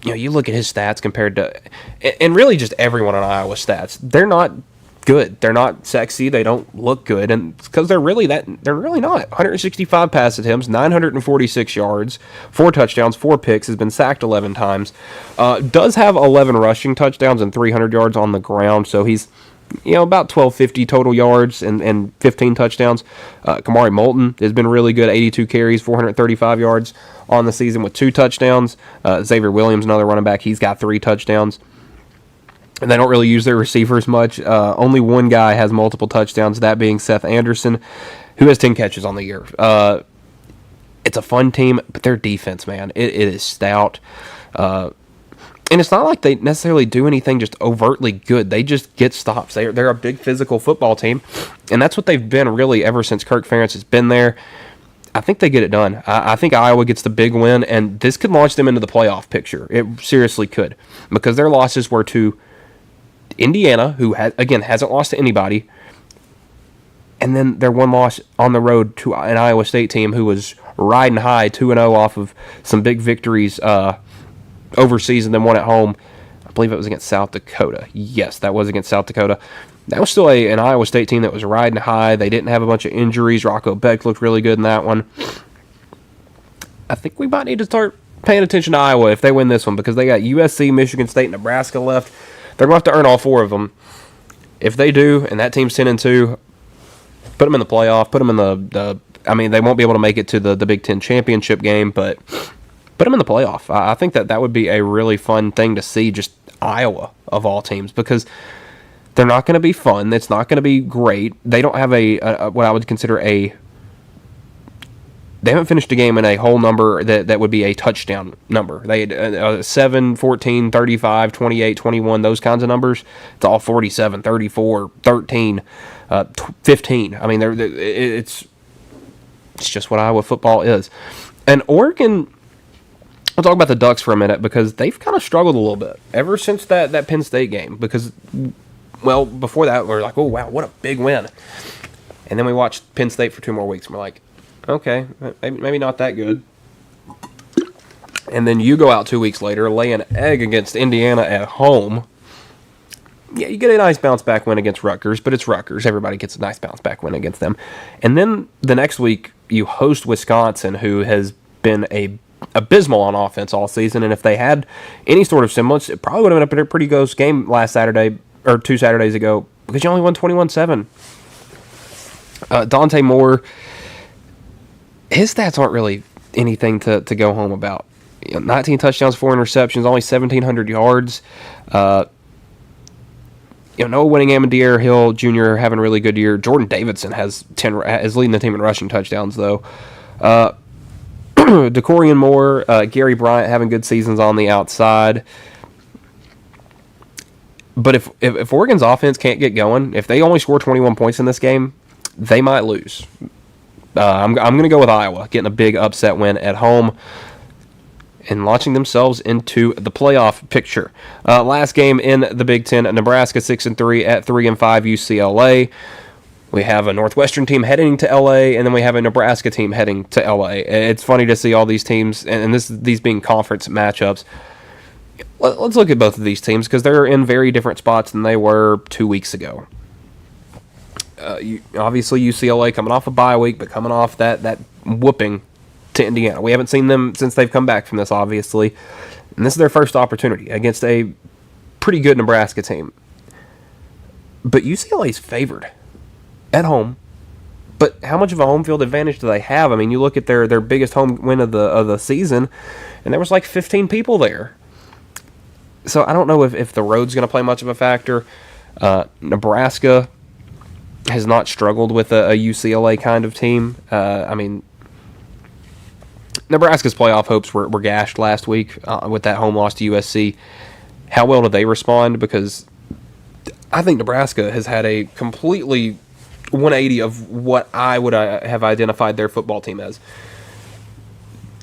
You look at his stats compared to, and really just everyone on Iowa's stats. They're not good. They're not sexy. They don't look good, and because they're really not. 165 pass attempts, 946 yards, 4 touchdowns, 4 picks. Has been sacked 11 times. Does have 11 rushing touchdowns and 300 yards on the ground. So he's about 1,250 total yards and 15 touchdowns. Kamari Moulton has been really good. 82 carries, 435 yards on the season with 2 touchdowns. Xavier Williams, another running back, he's got 3 touchdowns. And they don't really use their receivers much. Only one guy has multiple touchdowns, that being Seth Anderson, who has 10 catches on the year. It's a fun team, but their defense, man, it is stout. And it's not like they necessarily do anything just overtly good. They just get stops. They're a big physical football team, and that's what they've been really ever since Kirk Ferentz has been there. I think they get it done. I think Iowa gets the big win, and this could launch them into the playoff picture. It seriously could, because their losses were to Indiana, who hasn't lost to anybody, and then their one loss on the road to an Iowa State team who was riding high 2-0 off of some big victories overseas and then one at home. I believe it was against South Dakota. Yes, that was against South Dakota. That was still an Iowa State team that was riding high. They didn't have a bunch of injuries. Rocco Beck looked really good in that one. I think we might need to start paying attention to Iowa if they win this one, because they got USC, Michigan State, Nebraska left. They're going to have to earn all 4 of them. If they do, and that team's 10-2, put them in the playoff. Put them in the they won't be able to make it to the Big Ten championship game, but put them in the playoff. I think that would be a really fun thing to see, just Iowa of all teams, because they're not going to be fun. It's not going to be great. They don't have what I would consider they haven't finished a game in a whole number that would be a touchdown number. They had 7, 14, 35, 28, 21, those kinds of numbers. It's all 47, 34, 13, 15. I mean, it's just what Iowa football is. And Oregon, I'll talk about the Ducks for a minute, because they've kind of struggled a little bit ever since that Penn State game. Because, well, before that, we were like, oh, wow, what a big win. And then we watched Penn State for 2 more weeks, and we're like, okay, maybe not that good. And then you go out 2 weeks later, lay an egg against Indiana at home. Yeah, you get a nice bounce-back win against Rutgers, but it's Rutgers. Everybody gets a nice bounce-back win against them. And then the next week, you host Wisconsin, who has been abysmal on offense all season. And if they had any sort of semblance, it probably would have been a pretty close game last Saturday, or 2 Saturdays ago, because you only won 21-7. Dante Moore, his stats aren't really anything to go home about. 19 touchdowns, 4 interceptions, only 1,700 yards. Noah Winning, Amendier Hill Jr. having a really good year. Jordan Davidson is leading the team in rushing touchdowns, though. DeCorian Moore, Gary Bryant having good seasons on the outside. But if Oregon's offense can't get going, if they only score 21 points in this game, they might lose. I'm going to go with Iowa, getting a big upset win at home and launching themselves into the playoff picture. Last game in the Big Ten, Nebraska 6-3 at 3-5 UCLA. We have a Northwestern team heading to LA, and then we have a Nebraska team heading to LA. It's funny to see all these teams, and these being conference matchups. Let's look at both of these teams, because they're in very different spots than they were 2 weeks ago. Obviously, UCLA coming off a bye week, but coming off that whooping to Indiana. We haven't seen them since they've come back from this, obviously. And this is their first opportunity against a pretty good Nebraska team. But UCLA's favored at home. But how much of a home field advantage do they have? I mean, you look at their biggest home win of the season, and there was like 15 people there. So I don't know if the road's going to play much of a factor. Nebraska has not struggled with a UCLA kind of team. Nebraska's playoff hopes were gashed last week with that home loss to USC. How well do they respond? Because I think Nebraska has had a completely 180 of what I would have identified their football team as.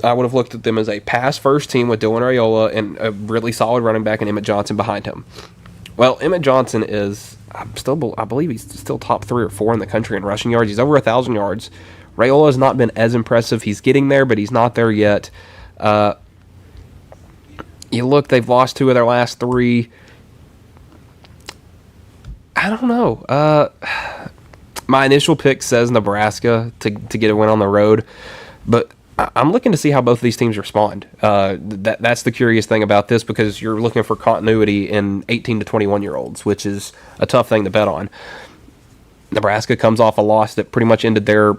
I would have looked at them as a pass-first team with Dylan Raiola and a really solid running back in Emmett Johnson behind him. Well, Emmett Johnson is, I believe he's still top 3 or 4 in the country in rushing yards. He's over 1,000 yards. Raiola has not been as impressive. He's getting there, but he's not there yet. You look, they've lost 2 of their last 3. I don't know. My initial pick says Nebraska to get a win on the road, but I'm looking to see how both of these teams respond. That's the curious thing about this, because you're looking for continuity in 18 to 21-year-olds, which is a tough thing to bet on. Nebraska comes off a loss that pretty much ended their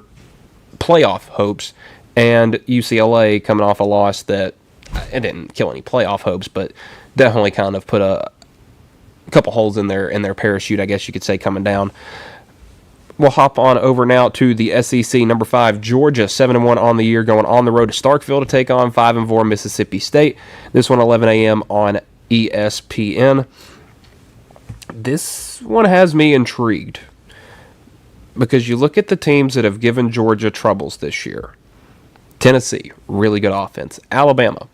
playoff hopes, and UCLA coming off a loss that it didn't kill any playoff hopes, but definitely kind of put a couple holes in their parachute, I guess you could say, coming down. We'll hop on over now to the SEC. Number 5, Georgia, 7-1 on the year, going on the road to Starkville to take on 5-4 Mississippi State. This one 11 a.m. on ESPN. This one has me intrigued, because you look at the teams that have given Georgia troubles this year. Tennessee, really good offense. Alabama,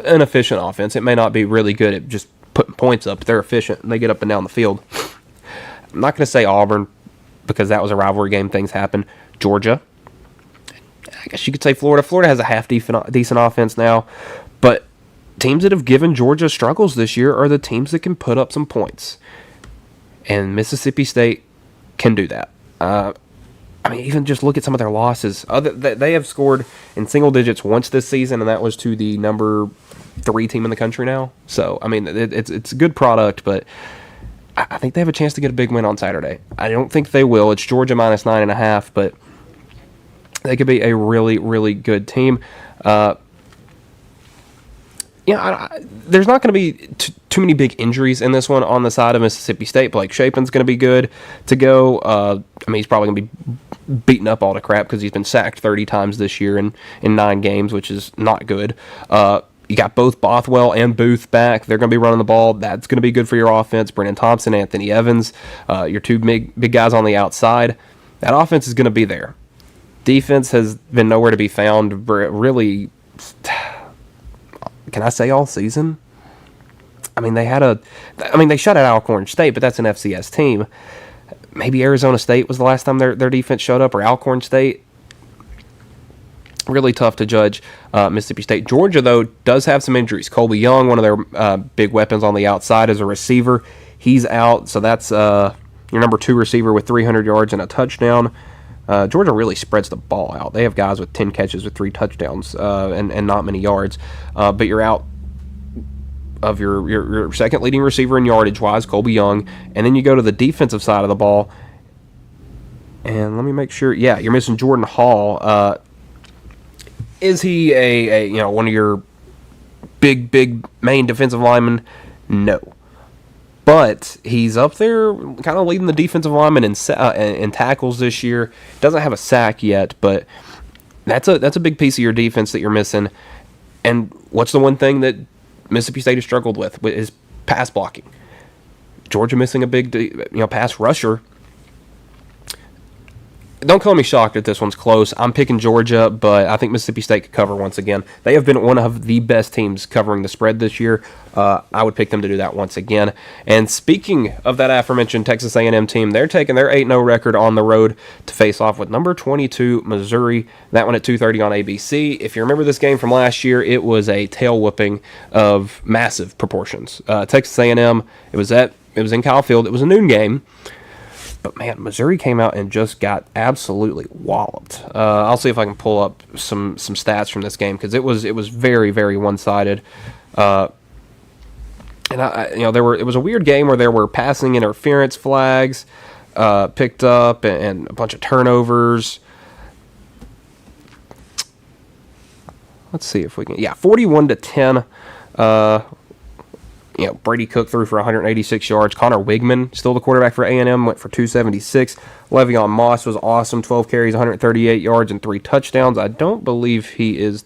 an efficient offense. It may not be really good at just putting points up, but they're efficient, and they get up and down the field. I'm not going to say Auburn, because that was a rivalry game. Things happen. Georgia, I guess you could say Florida. Florida has a half-decent offense now, but teams that have given Georgia struggles this year are the teams that can put up some points. And Mississippi State can do that. Even just look at some of their losses. They have scored in single digits once this season, and that was to the number 3 team in the country now. So, it's a good product, but I think they have a chance to get a big win on Saturday. I don't think they will. It's Georgia minus 9.5, but they could be a really, really good team. There's not going to be too many big injuries in this one on the side of Mississippi State. Blake Shapen's going to be good to go. He's probably going to be beaten up all to crap because he's been sacked 30 times this year in 9 games, which is not good. You got both Bothwell and Booth back. They're going to be running the ball. That's going to be good for your offense. Brennan Thompson, Anthony Evans, your 2 big guys on the outside. That offense is going to be there. Defense has been nowhere to be found, really. Can I say all season? They shut out Alcorn State, but that's an FCS team. Maybe Arizona State was the last time their defense showed up, or Alcorn State. Really tough to judge Mississippi State. Georgia, though, does have some injuries. Colby Young, one of their big weapons on the outside, is a receiver. He's out, so that's your number 2 receiver with 300 yards and a touchdown. Georgia really spreads the ball out. They have guys with 10 catches with 3 touchdowns and not many yards. But you're out of your second leading receiver in yardage-wise, Colby Young. And then you go to the defensive side of the ball. And let me make sure. Yeah, you're missing Jordan Hall. Is he a one of your big main defensive linemen? No. But he's up there kind of leading the defensive lineman in tackles this year. Doesn't have a sack yet, but that's a big piece of your defense that you're missing. And what's the one thing that Mississippi State has struggled with is pass blocking. Georgia missing a big pass rusher. Don't call me shocked that this one's close. I'm picking Georgia, but I think Mississippi State could cover once again. They have been one of the best teams covering the spread this year. I would pick them to do that once again. And speaking of that aforementioned Texas A&M team, they're taking their 8-0 record on the road to face off with number 22 Missouri. That one at 2:30 on ABC. If you remember this game from last year, it was a tail whooping of massive proportions. Texas A&M, it was in Kyle Field. It was a noon game. But, man, Missouri came out and just got absolutely walloped. I'll see if I can pull up some stats from this game because it was very, very one-sided. It was a weird game where there were passing interference flags picked up and a bunch of turnovers. Let's see if we can. Yeah, 41-10. Brady Cook threw for 186 yards. Connor Wigman, still the quarterback for A&M, went for 276. Le'Veon Moss was awesome. 12 carries, 138 yards, and 3 touchdowns. I believe he's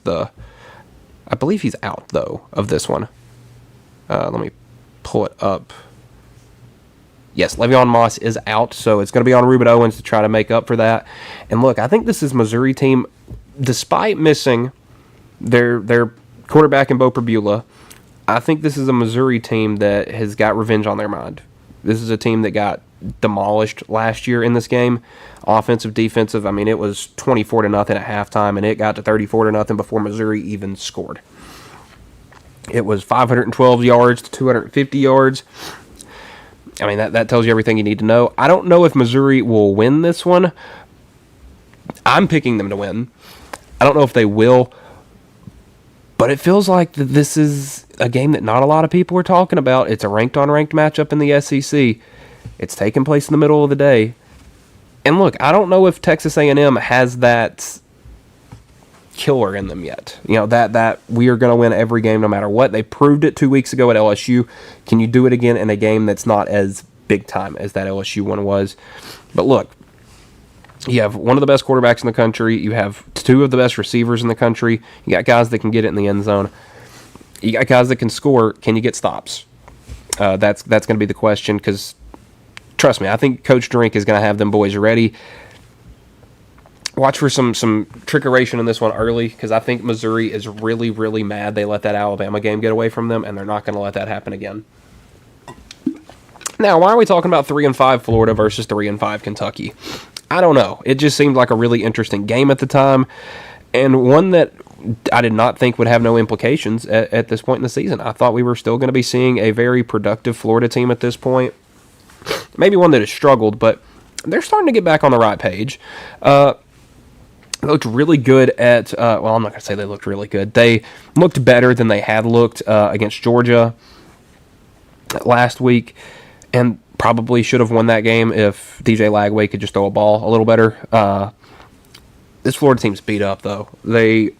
out, though, of this one. Let me pull it up. Yes, Le'Veon Moss is out, so it's going to be on Reuben Owens to try to make up for that. And look, I think this is Missouri team, despite missing their quarterback in Bo Perbula, I think this is a Missouri team that has got revenge on their mind. This is a team that got demolished last year in this game. Offensive, defensive, it was 24-0 at halftime, and it got to 34-0 before Missouri even scored. It was 512 yards to 250 yards. That tells you everything you need to know. I don't know if Missouri will win this one. I'm picking them to win. I don't know if they will. But it feels like this is a game that not a lot of people are talking about. It's a ranked-on-ranked matchup in the SEC. It's taking place in the middle of the day. And look, I don't know if Texas A&M has that killer in them yet. That we are going to win every game no matter what. They proved it 2 weeks ago at LSU. Can you do it again in a game that's not as big time as that LSU one was? But look, you have one of the best quarterbacks in the country. You have 2 of the best receivers in the country. You got guys that can get it in the end zone. You got guys that can score. Can you get stops? That's going to be the question because, trust me, I think Coach Drink is going to have them boys ready. Watch for some trickeration in this one early because I think Missouri is really, really mad they let that Alabama game get away from them, and they're not going to let that happen again. Now, why are we talking about 3-5 Florida versus 3-5 Kentucky? I don't know. It just seemed like a really interesting game at the time, and one that I did not think would have no implications at this point in the season. I thought we were still going to be seeing a very productive Florida team at this point. Maybe one that has struggled, but they're starting to get back on the right page. They looked really good at, well, I'm not going to say they looked really good. They looked better than they had looked against Georgia last week, and probably should have won that game if DJ Lagway could just throw a ball a little better. This Florida team's beat up, though. You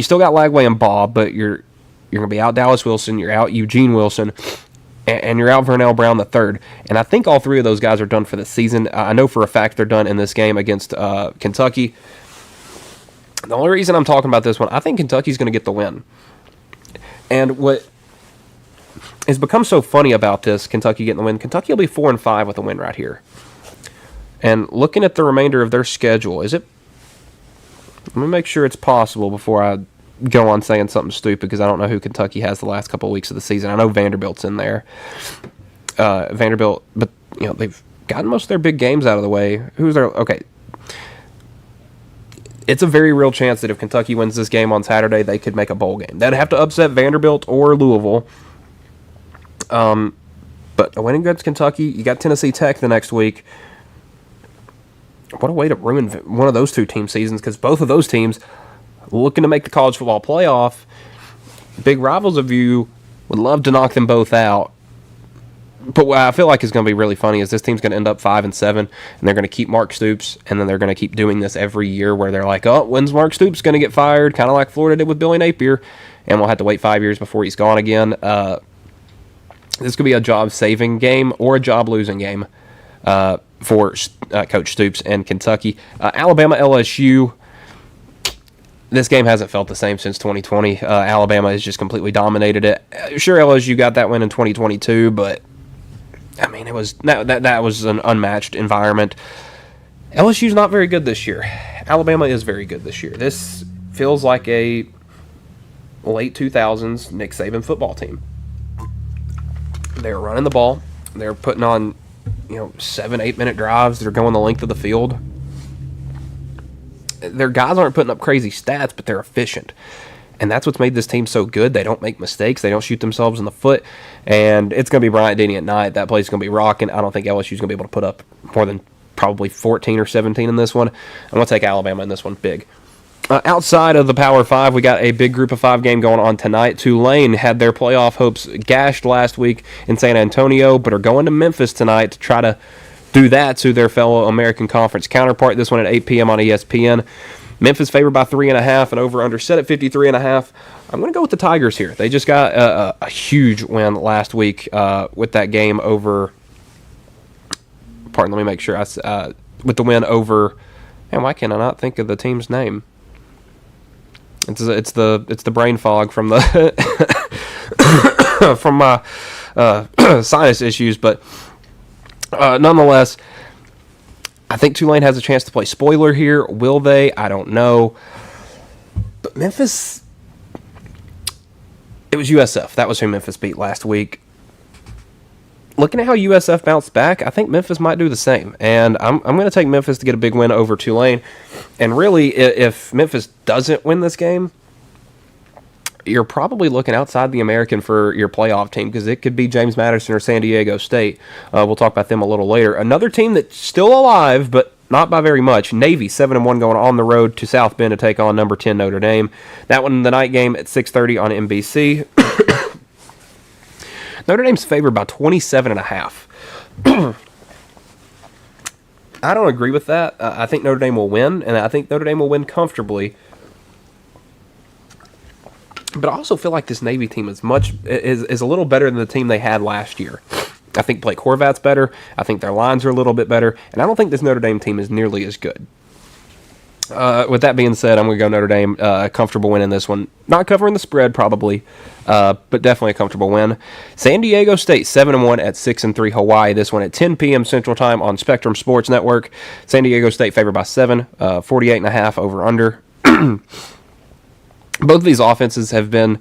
still got Lagway and Bob, but you're going to be out Dallas Wilson, you're out Eugene Wilson, and you're out Vernell Brown III. And I think all three of those guys are done for the season. I know for a fact they're done in this game against Kentucky. The only reason I'm talking about this one, I think Kentucky's going to get the win. And what has become so funny about this, Kentucky getting the win, Kentucky will be 4-5 with a win right here. And looking at the remainder of their schedule, let me make sure it's possible before I go on saying something stupid, because I don't know who Kentucky has the last couple of weeks of the season. I know Vanderbilt's in there. Vanderbilt, but they've gotten most of their big games out of the way. Okay. It's a very real chance that if Kentucky wins this game on Saturday, they could make a bowl game. They'd have to upset Vanderbilt or Louisville. But a win against Kentucky, you got Tennessee Tech the next week. What a way to ruin one of those two team seasons, because both of those teams looking to make the college football playoff. Big rivals of you, would love to knock them both out. But what I feel like is going to be really funny is this team's going to end up 5-7, and they're going to keep Mark Stoops, and then they're going to keep doing this every year where they're like, oh, when's Mark Stoops going to get fired? Kind of like Florida did with Billy Napier, and we'll have to wait 5 years before he's gone again. This could be a job-saving game or a job-losing game for Coach Stoops and Kentucky. Alabama, LSU, this game hasn't felt the same since 2020. Alabama has just completely dominated it. Sure, LSU got that win in 2022, but I mean, it was that was an unmatched environment. LSU's not very good this year. Alabama is very good this year. This feels like a late 2000s Nick Saban football team. They're running the ball. They're putting on 7-8 minute drives. They're going the length of the field. Their guys aren't putting up crazy stats, but they're efficient. And that's what's made this team so good. They don't make mistakes. They don't shoot themselves in the foot. And it's going to be Bryant-Denny at night. That place is going to be rocking. I don't think LSU's going to be able to put up more than probably 14 or 17 in this one. I'm going to take Alabama in this one big. Outside of the Power 5, we got a big Group of 5 game going on tonight. Tulane had their playoff hopes gashed last week in San Antonio, but are going to Memphis tonight to try to do that to their fellow American Conference counterpart. This one at 8 p.m. on ESPN. Memphis favored by 3.5 and over-under set at 53.5. I'm going to go with the Tigers here. They just got a huge win last week with that game over. Pardon, let me make sure. With the win over. Man, why can I not think of the team's name? It's the brain fog from the from my sinus issues, but nonetheless, I think Tulane has a chance to play spoiler here. Will they? I don't know. But Memphis, it was USF. That was who Memphis beat last week. Looking at how USF bounced back, I think Memphis might do the same. And I'm going to take Memphis to get a big win over Tulane. And really, if Memphis doesn't win this game, you're probably looking outside the American for your playoff team, because it could be James Madison or San Diego State. We'll talk about them a little later. Another team that's still alive, but not by very much. Navy, 7-1, going on the road to South Bend to take on number 10 Notre Dame. That one, the night game at 6:30 on NBC. Notre Dame's favored by 27.5. I don't agree with that. I think Notre Dame will win, and I think Notre Dame will win comfortably. But I also feel like this Navy team is a little better than the team they had last year. I think Blake Horvat's better. I think their lines are a little bit better, and I don't think this Notre Dame team is nearly as good. With that being said, I'm going to go Notre Dame, a comfortable win in this one. Not covering the spread, probably, but definitely a comfortable win. San Diego State, 7-1 at 6-3 Hawaii. This one at 10 p.m. Central Time on Spectrum Sports Network. San Diego State favored by 7, 48.5 over-under. Both of these offenses have been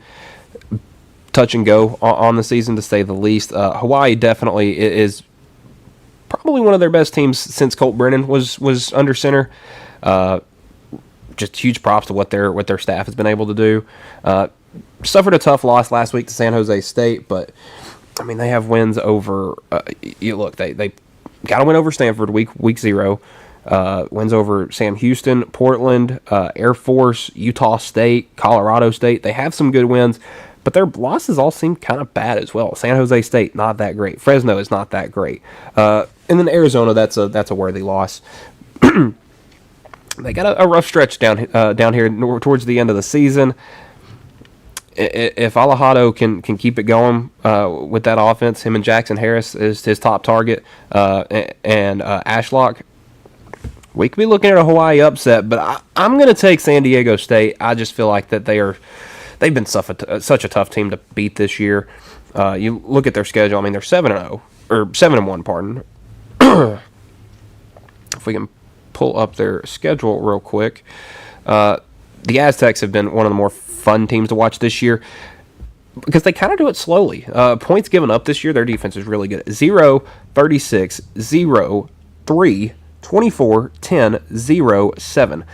touch and go on the season, to say the least. Hawaii definitely is probably one of their best teams since Colt Brennan was under center. just huge props to what their staff has been able to do. Suffered a tough loss last week to San Jose State, but I mean they have wins over. They got to win over Stanford week 0. Wins over Sam Houston, Portland, Air Force, Utah State, Colorado State. They have some good wins, but their losses all seem kind of bad as well. San Jose State, not that great. Fresno is not that great. And then Arizona, that's a worthy loss. They got a rough stretch down here towards the end of the season. If Alejado can keep it going with that offense, him and Jackson Harris is his top target, and Ashlock, we could be looking at a Hawaii upset. But I'm going to take San Diego State. I just feel like that they've been such a tough team to beat this year. You look at their schedule. I mean, they're 7-0 or 7-1. Pardon. If we can pull up their schedule real quick, the Aztecs have been one of the more fun teams to watch this year because they kind of do it slowly. Points given up this year, their defense is really good. 0, 36, 0, 3, 24, 10, 0, 7.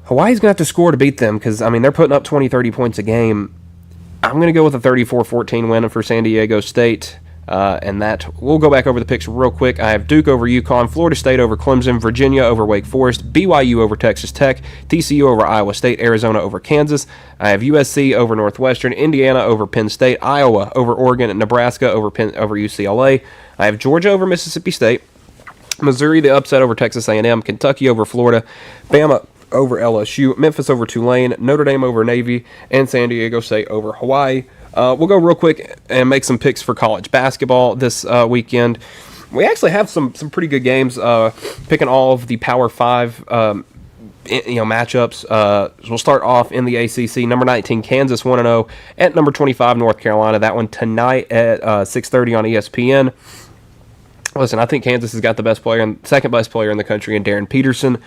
Hawaii's going to have to score to beat them because, I mean, they're putting up 20, 30 points a game. I'm going to go with a 34-14 win for San Diego State. And that, we'll go back over the picks real quick. I have Duke over UConn, Florida State over Clemson, Virginia over Wake Forest, BYU over Texas Tech, TCU over Iowa State, Arizona over Kansas. I have USC over Northwestern, Indiana over Penn State, Iowa over Oregon, and Nebraska over UCLA. I have Georgia over Mississippi State, Missouri the upset over Texas A&M, Kentucky over Florida, Bama over LSU, Memphis over Tulane, Notre Dame over Navy, and San Diego State over Hawaii. We'll go real quick and make some picks for college basketball this weekend. We actually have some pretty good games. Picking all of the Power 5 matchups. We'll start off in the ACC. Number 19 Kansas 1-0 at number 25 North Carolina. That one tonight at 6:30 on ESPN. Listen, I think Kansas has got the best player and second best player in the country in Darren Peterson.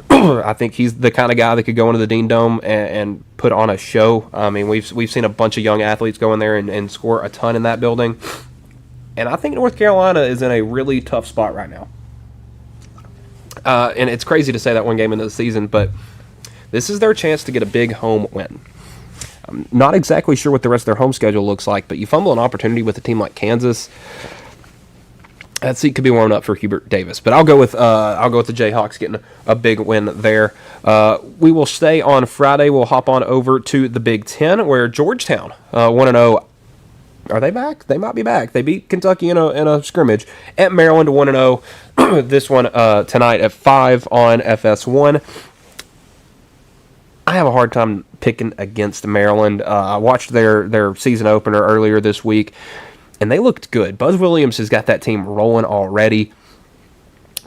I think he's the kind of guy that could go into the Dean Dome and put on a show. I mean, we've seen a bunch of young athletes go in there and score a ton in that building. And I think North Carolina is in a really tough spot right now. And it's crazy to say that one game into the season, but this is their chance to get a big home win. I'm not exactly sure what the rest of their home schedule looks like, but you fumble an opportunity with a team like Kansas. That seat could be warmed up for Hubert Davis, but I'll go with the Jayhawks getting a big win there. We will stay on Friday. We'll hop on over to the Big Ten, where Georgetown 1-0. Are they back? They might be back. They beat Kentucky in a scrimmage at Maryland 1-0. This one tonight at 5 on FS1. I have a hard time picking against Maryland. I watched their season opener earlier this week, and they looked good. Buzz Williams has got that team rolling already.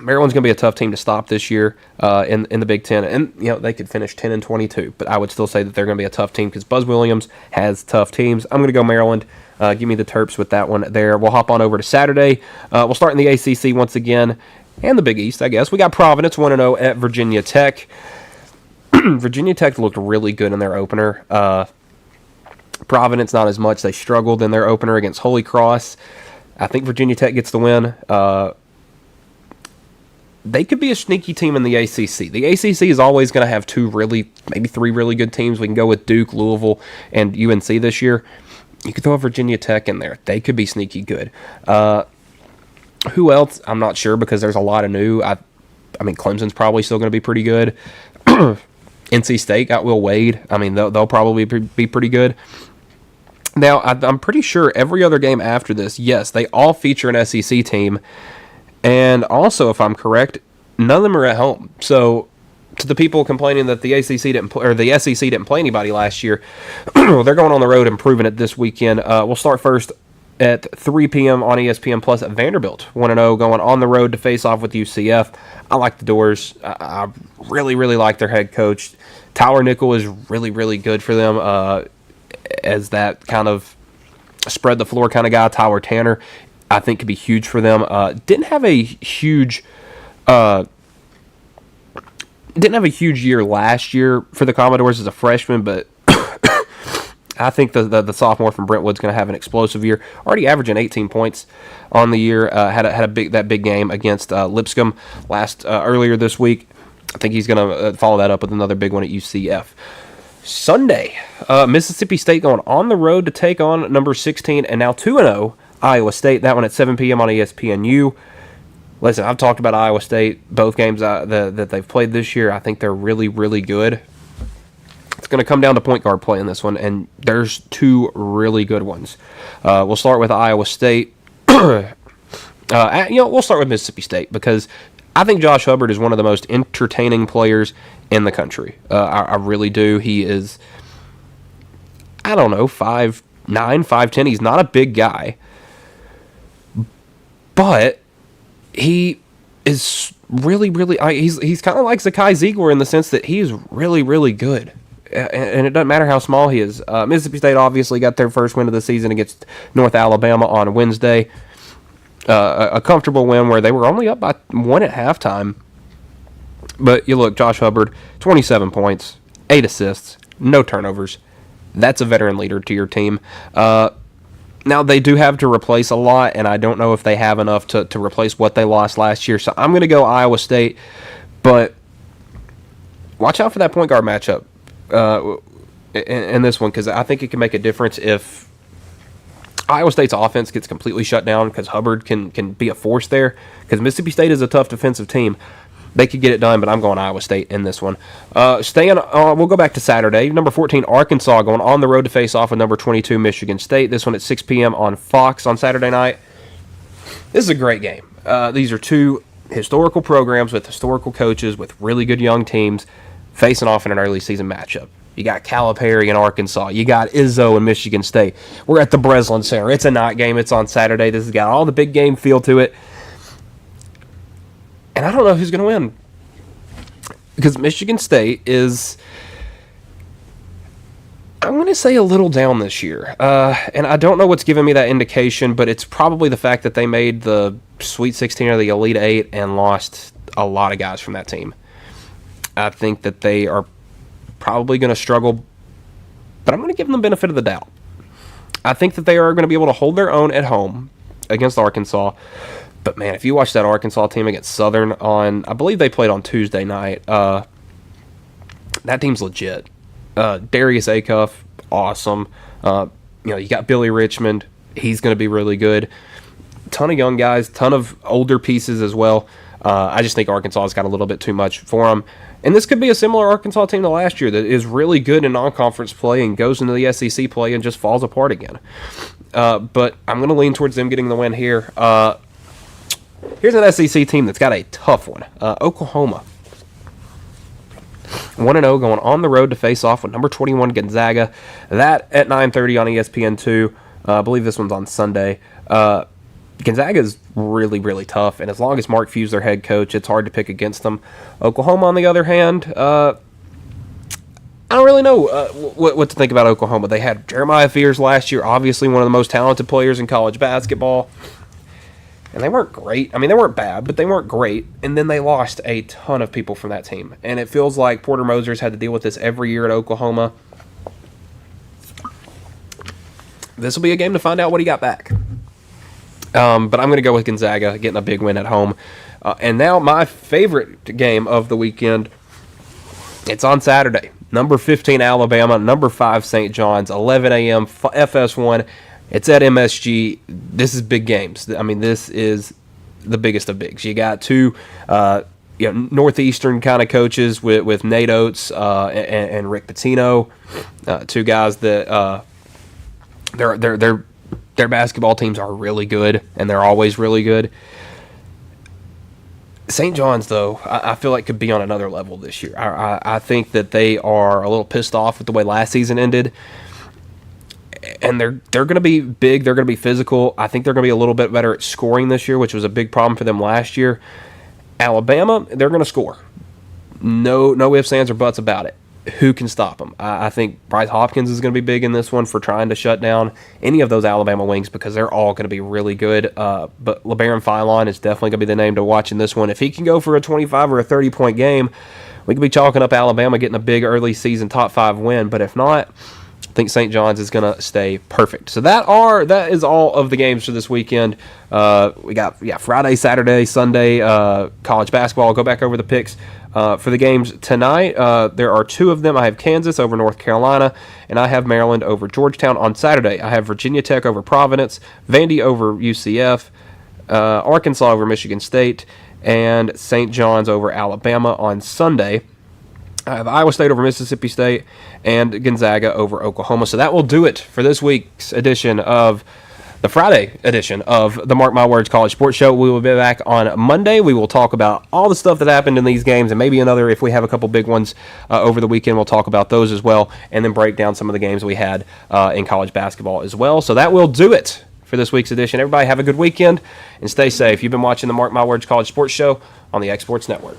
Maryland's going to be a tough team to stop this year in the Big Ten. And, they could finish 10-22. But I would still say that they're going to be a tough team because Buzz Williams has tough teams. I'm going to go Maryland. Give me the Terps with that one there. We'll hop on over to Saturday. We'll start in the ACC once again. And the Big East, I guess. We got Providence 1-0 at Virginia Tech. Virginia Tech looked really good in their opener. Providence, not as much. They struggled in their opener against Holy Cross. I think Virginia Tech gets the win. They could be a sneaky team in the ACC. The ACC is always going to have maybe three really good teams. We can go with Duke, Louisville, and UNC this year. You could throw Virginia Tech in there. They could be sneaky good. Who else? I'm not sure because there's a lot of new. I mean, Clemson's probably still going to be pretty good. NC State got Will Wade. I mean, they'll probably be pretty good. Now, I'm pretty sure every other game after this, yes, they all feature an SEC team. And also, if I'm correct, none of them are at home. So, to the people complaining that the SEC didn't play anybody last year, they're going on the road and proving it this weekend. We'll start first at 3 p.m. on ESPN Plus at Vanderbilt. 1-0 going on the road to face off with UCF. I like the Doors. I really, really like their head coach. Tyler Nickel is really, really good for them as that kind of spread the floor kind of guy. Tyler Tanner, I think, could be huge for them. Didn't have a huge year last year for the Commodores as a freshman, but I think the sophomore from Brentwood's going to have an explosive year. Already averaging 18 points on the year. Had that big game against Lipscomb earlier this week. I think he's going to follow that up with another big one at UCF. Sunday, Mississippi State going on the road to take on number 16 and now 2-0 Iowa State. That one at 7 p.m. on ESPNU. Listen, I've talked about Iowa State, both games that they've played this year. I think they're really, really good. It's going to come down to point guard play in this one, and there's two really good ones. We'll start with Iowa State. We'll start with Mississippi State because I think Josh Hubbard is one of the most entertaining players in the country. I really do. He is, 5'9", 5'10". He's not a big guy, but he is really, really. He's kind of like Zakai Ziegler in the sense that he is really, really good. And it doesn't matter how small he is. Mississippi State obviously got their first win of the season against North Alabama on Wednesday. A comfortable win where they were only up by 1 at halftime. But you look, Josh Hubbard, 27 points, 8 assists, no turnovers. That's a veteran leader to your team. Now, they do have to replace a lot, and I don't know if they have enough to replace what they lost last year. So I'm going to go Iowa State. But watch out for that point guard matchup in this one, because I think it can make a difference if Iowa State's offense gets completely shut down, because Hubbard can be a force there, because Mississippi State is a tough defensive team. They could get it done, but I'm going Iowa State in this one. We'll go back to Saturday. Number 14, Arkansas, going on the road to face off with number 22, Michigan State. This one at 6 p.m. on Fox on Saturday night. This is a great game. These are two historical programs with historical coaches with really good young teams facing off in an early season matchup. You got Calipari in Arkansas. You got Izzo in Michigan State. We're at the Breslin Center. It's a night game. It's on Saturday. This has got all the big game feel to it. And I don't know who's going to win. Because Michigan State is, I'm going to say, a little down this year. And I don't know what's giving me that indication, but it's probably the fact that they made the Sweet 16 or the Elite 8 and lost a lot of guys from that team. I think that they are probably going to struggle, but I'm going to give them the benefit of the doubt. I think that they are going to be able to hold their own at home against Arkansas. But, man, if you watch that Arkansas team against Southern on, I believe they played on Tuesday night, that team's legit. Darius Acuff, awesome. You got Billy Richmond. He's going to be really good. Ton of young guys, ton of older pieces as well. I just think Arkansas's got a little bit too much for them. And this could be a similar Arkansas team to last year that is really good in non-conference play and goes into the SEC play and just falls apart again. But I'm going to lean towards them getting the win here. Here's an SEC team that's got a tough one. Oklahoma. 1-0 going on the road to face off with number 21 Gonzaga. That at 9:30 on ESPN2. I believe this one's on Sunday. Gonzaga is really, really tough, and as long as Mark Few's their head coach, it's hard to pick against them. Oklahoma, on the other hand, I don't really know what to think about Oklahoma. They had Jeremiah Fears last year, obviously one of the most talented players in college basketball. And they weren't great. I mean, they weren't bad, but they weren't great. And then they lost a ton of people from that team. And it feels like Porter Moser's had to deal with this every year at Oklahoma. This will be a game to find out what he got back. But I'm going to go with Gonzaga getting a big win at home. And now my favorite game of the weekend. It's on Saturday. Number 15 Alabama, number 5 St. John's, 11 a.m. FS1. It's at MSG. This is big games. I mean, this is the biggest of bigs. You got two Northeastern kind of coaches with Nate Oates and Rick Pitino, two guys that their basketball teams are really good, and they're always really good. St. John's, though, I feel like could be on another level this year. I think that they are a little pissed off with the way last season ended. And they're going to be big. They're going to be physical. I think they're going to be a little bit better at scoring this year, which was a big problem for them last year. Alabama, they're going to score. No ifs, ands, or buts about it. Who can stop them? I think Bryce Hopkins is going to be big in this one for trying to shut down any of those Alabama wings because they're all going to be really good. But LeBaron Philon is definitely going to be the name to watch in this one. If he can go for a 25 or a 30-point game, we could be chalking up Alabama getting a big early season top 5 win. But if not, I think St. John's is going to stay perfect. So that is all of the games for this weekend. We got Friday, Saturday, Sunday, college basketball. I'll go back over the picks For the games tonight, there are 2 of them. I have Kansas over North Carolina, and I have Maryland over Georgetown. On Saturday, I have Virginia Tech over Providence, Vandy over UCF, Arkansas over Michigan State, and St. John's over Alabama. On Sunday, I have Iowa State over Mississippi State and Gonzaga over Oklahoma. So that will do it for this week's edition of the Friday edition of the Mark My Words College Sports Show. We will be back on Monday. We will talk about all the stuff that happened in these games and maybe another, if we have a couple big ones over the weekend, we'll talk about those as well, and then break down some of the games we had in college basketball as well. So that will do it for this week's edition. Everybody have a good weekend and stay safe. You've been watching the Mark My Words College Sports Show on the X Sports Network.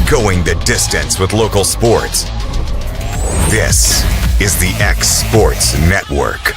Going the distance with local sports. This is the X Sports Network.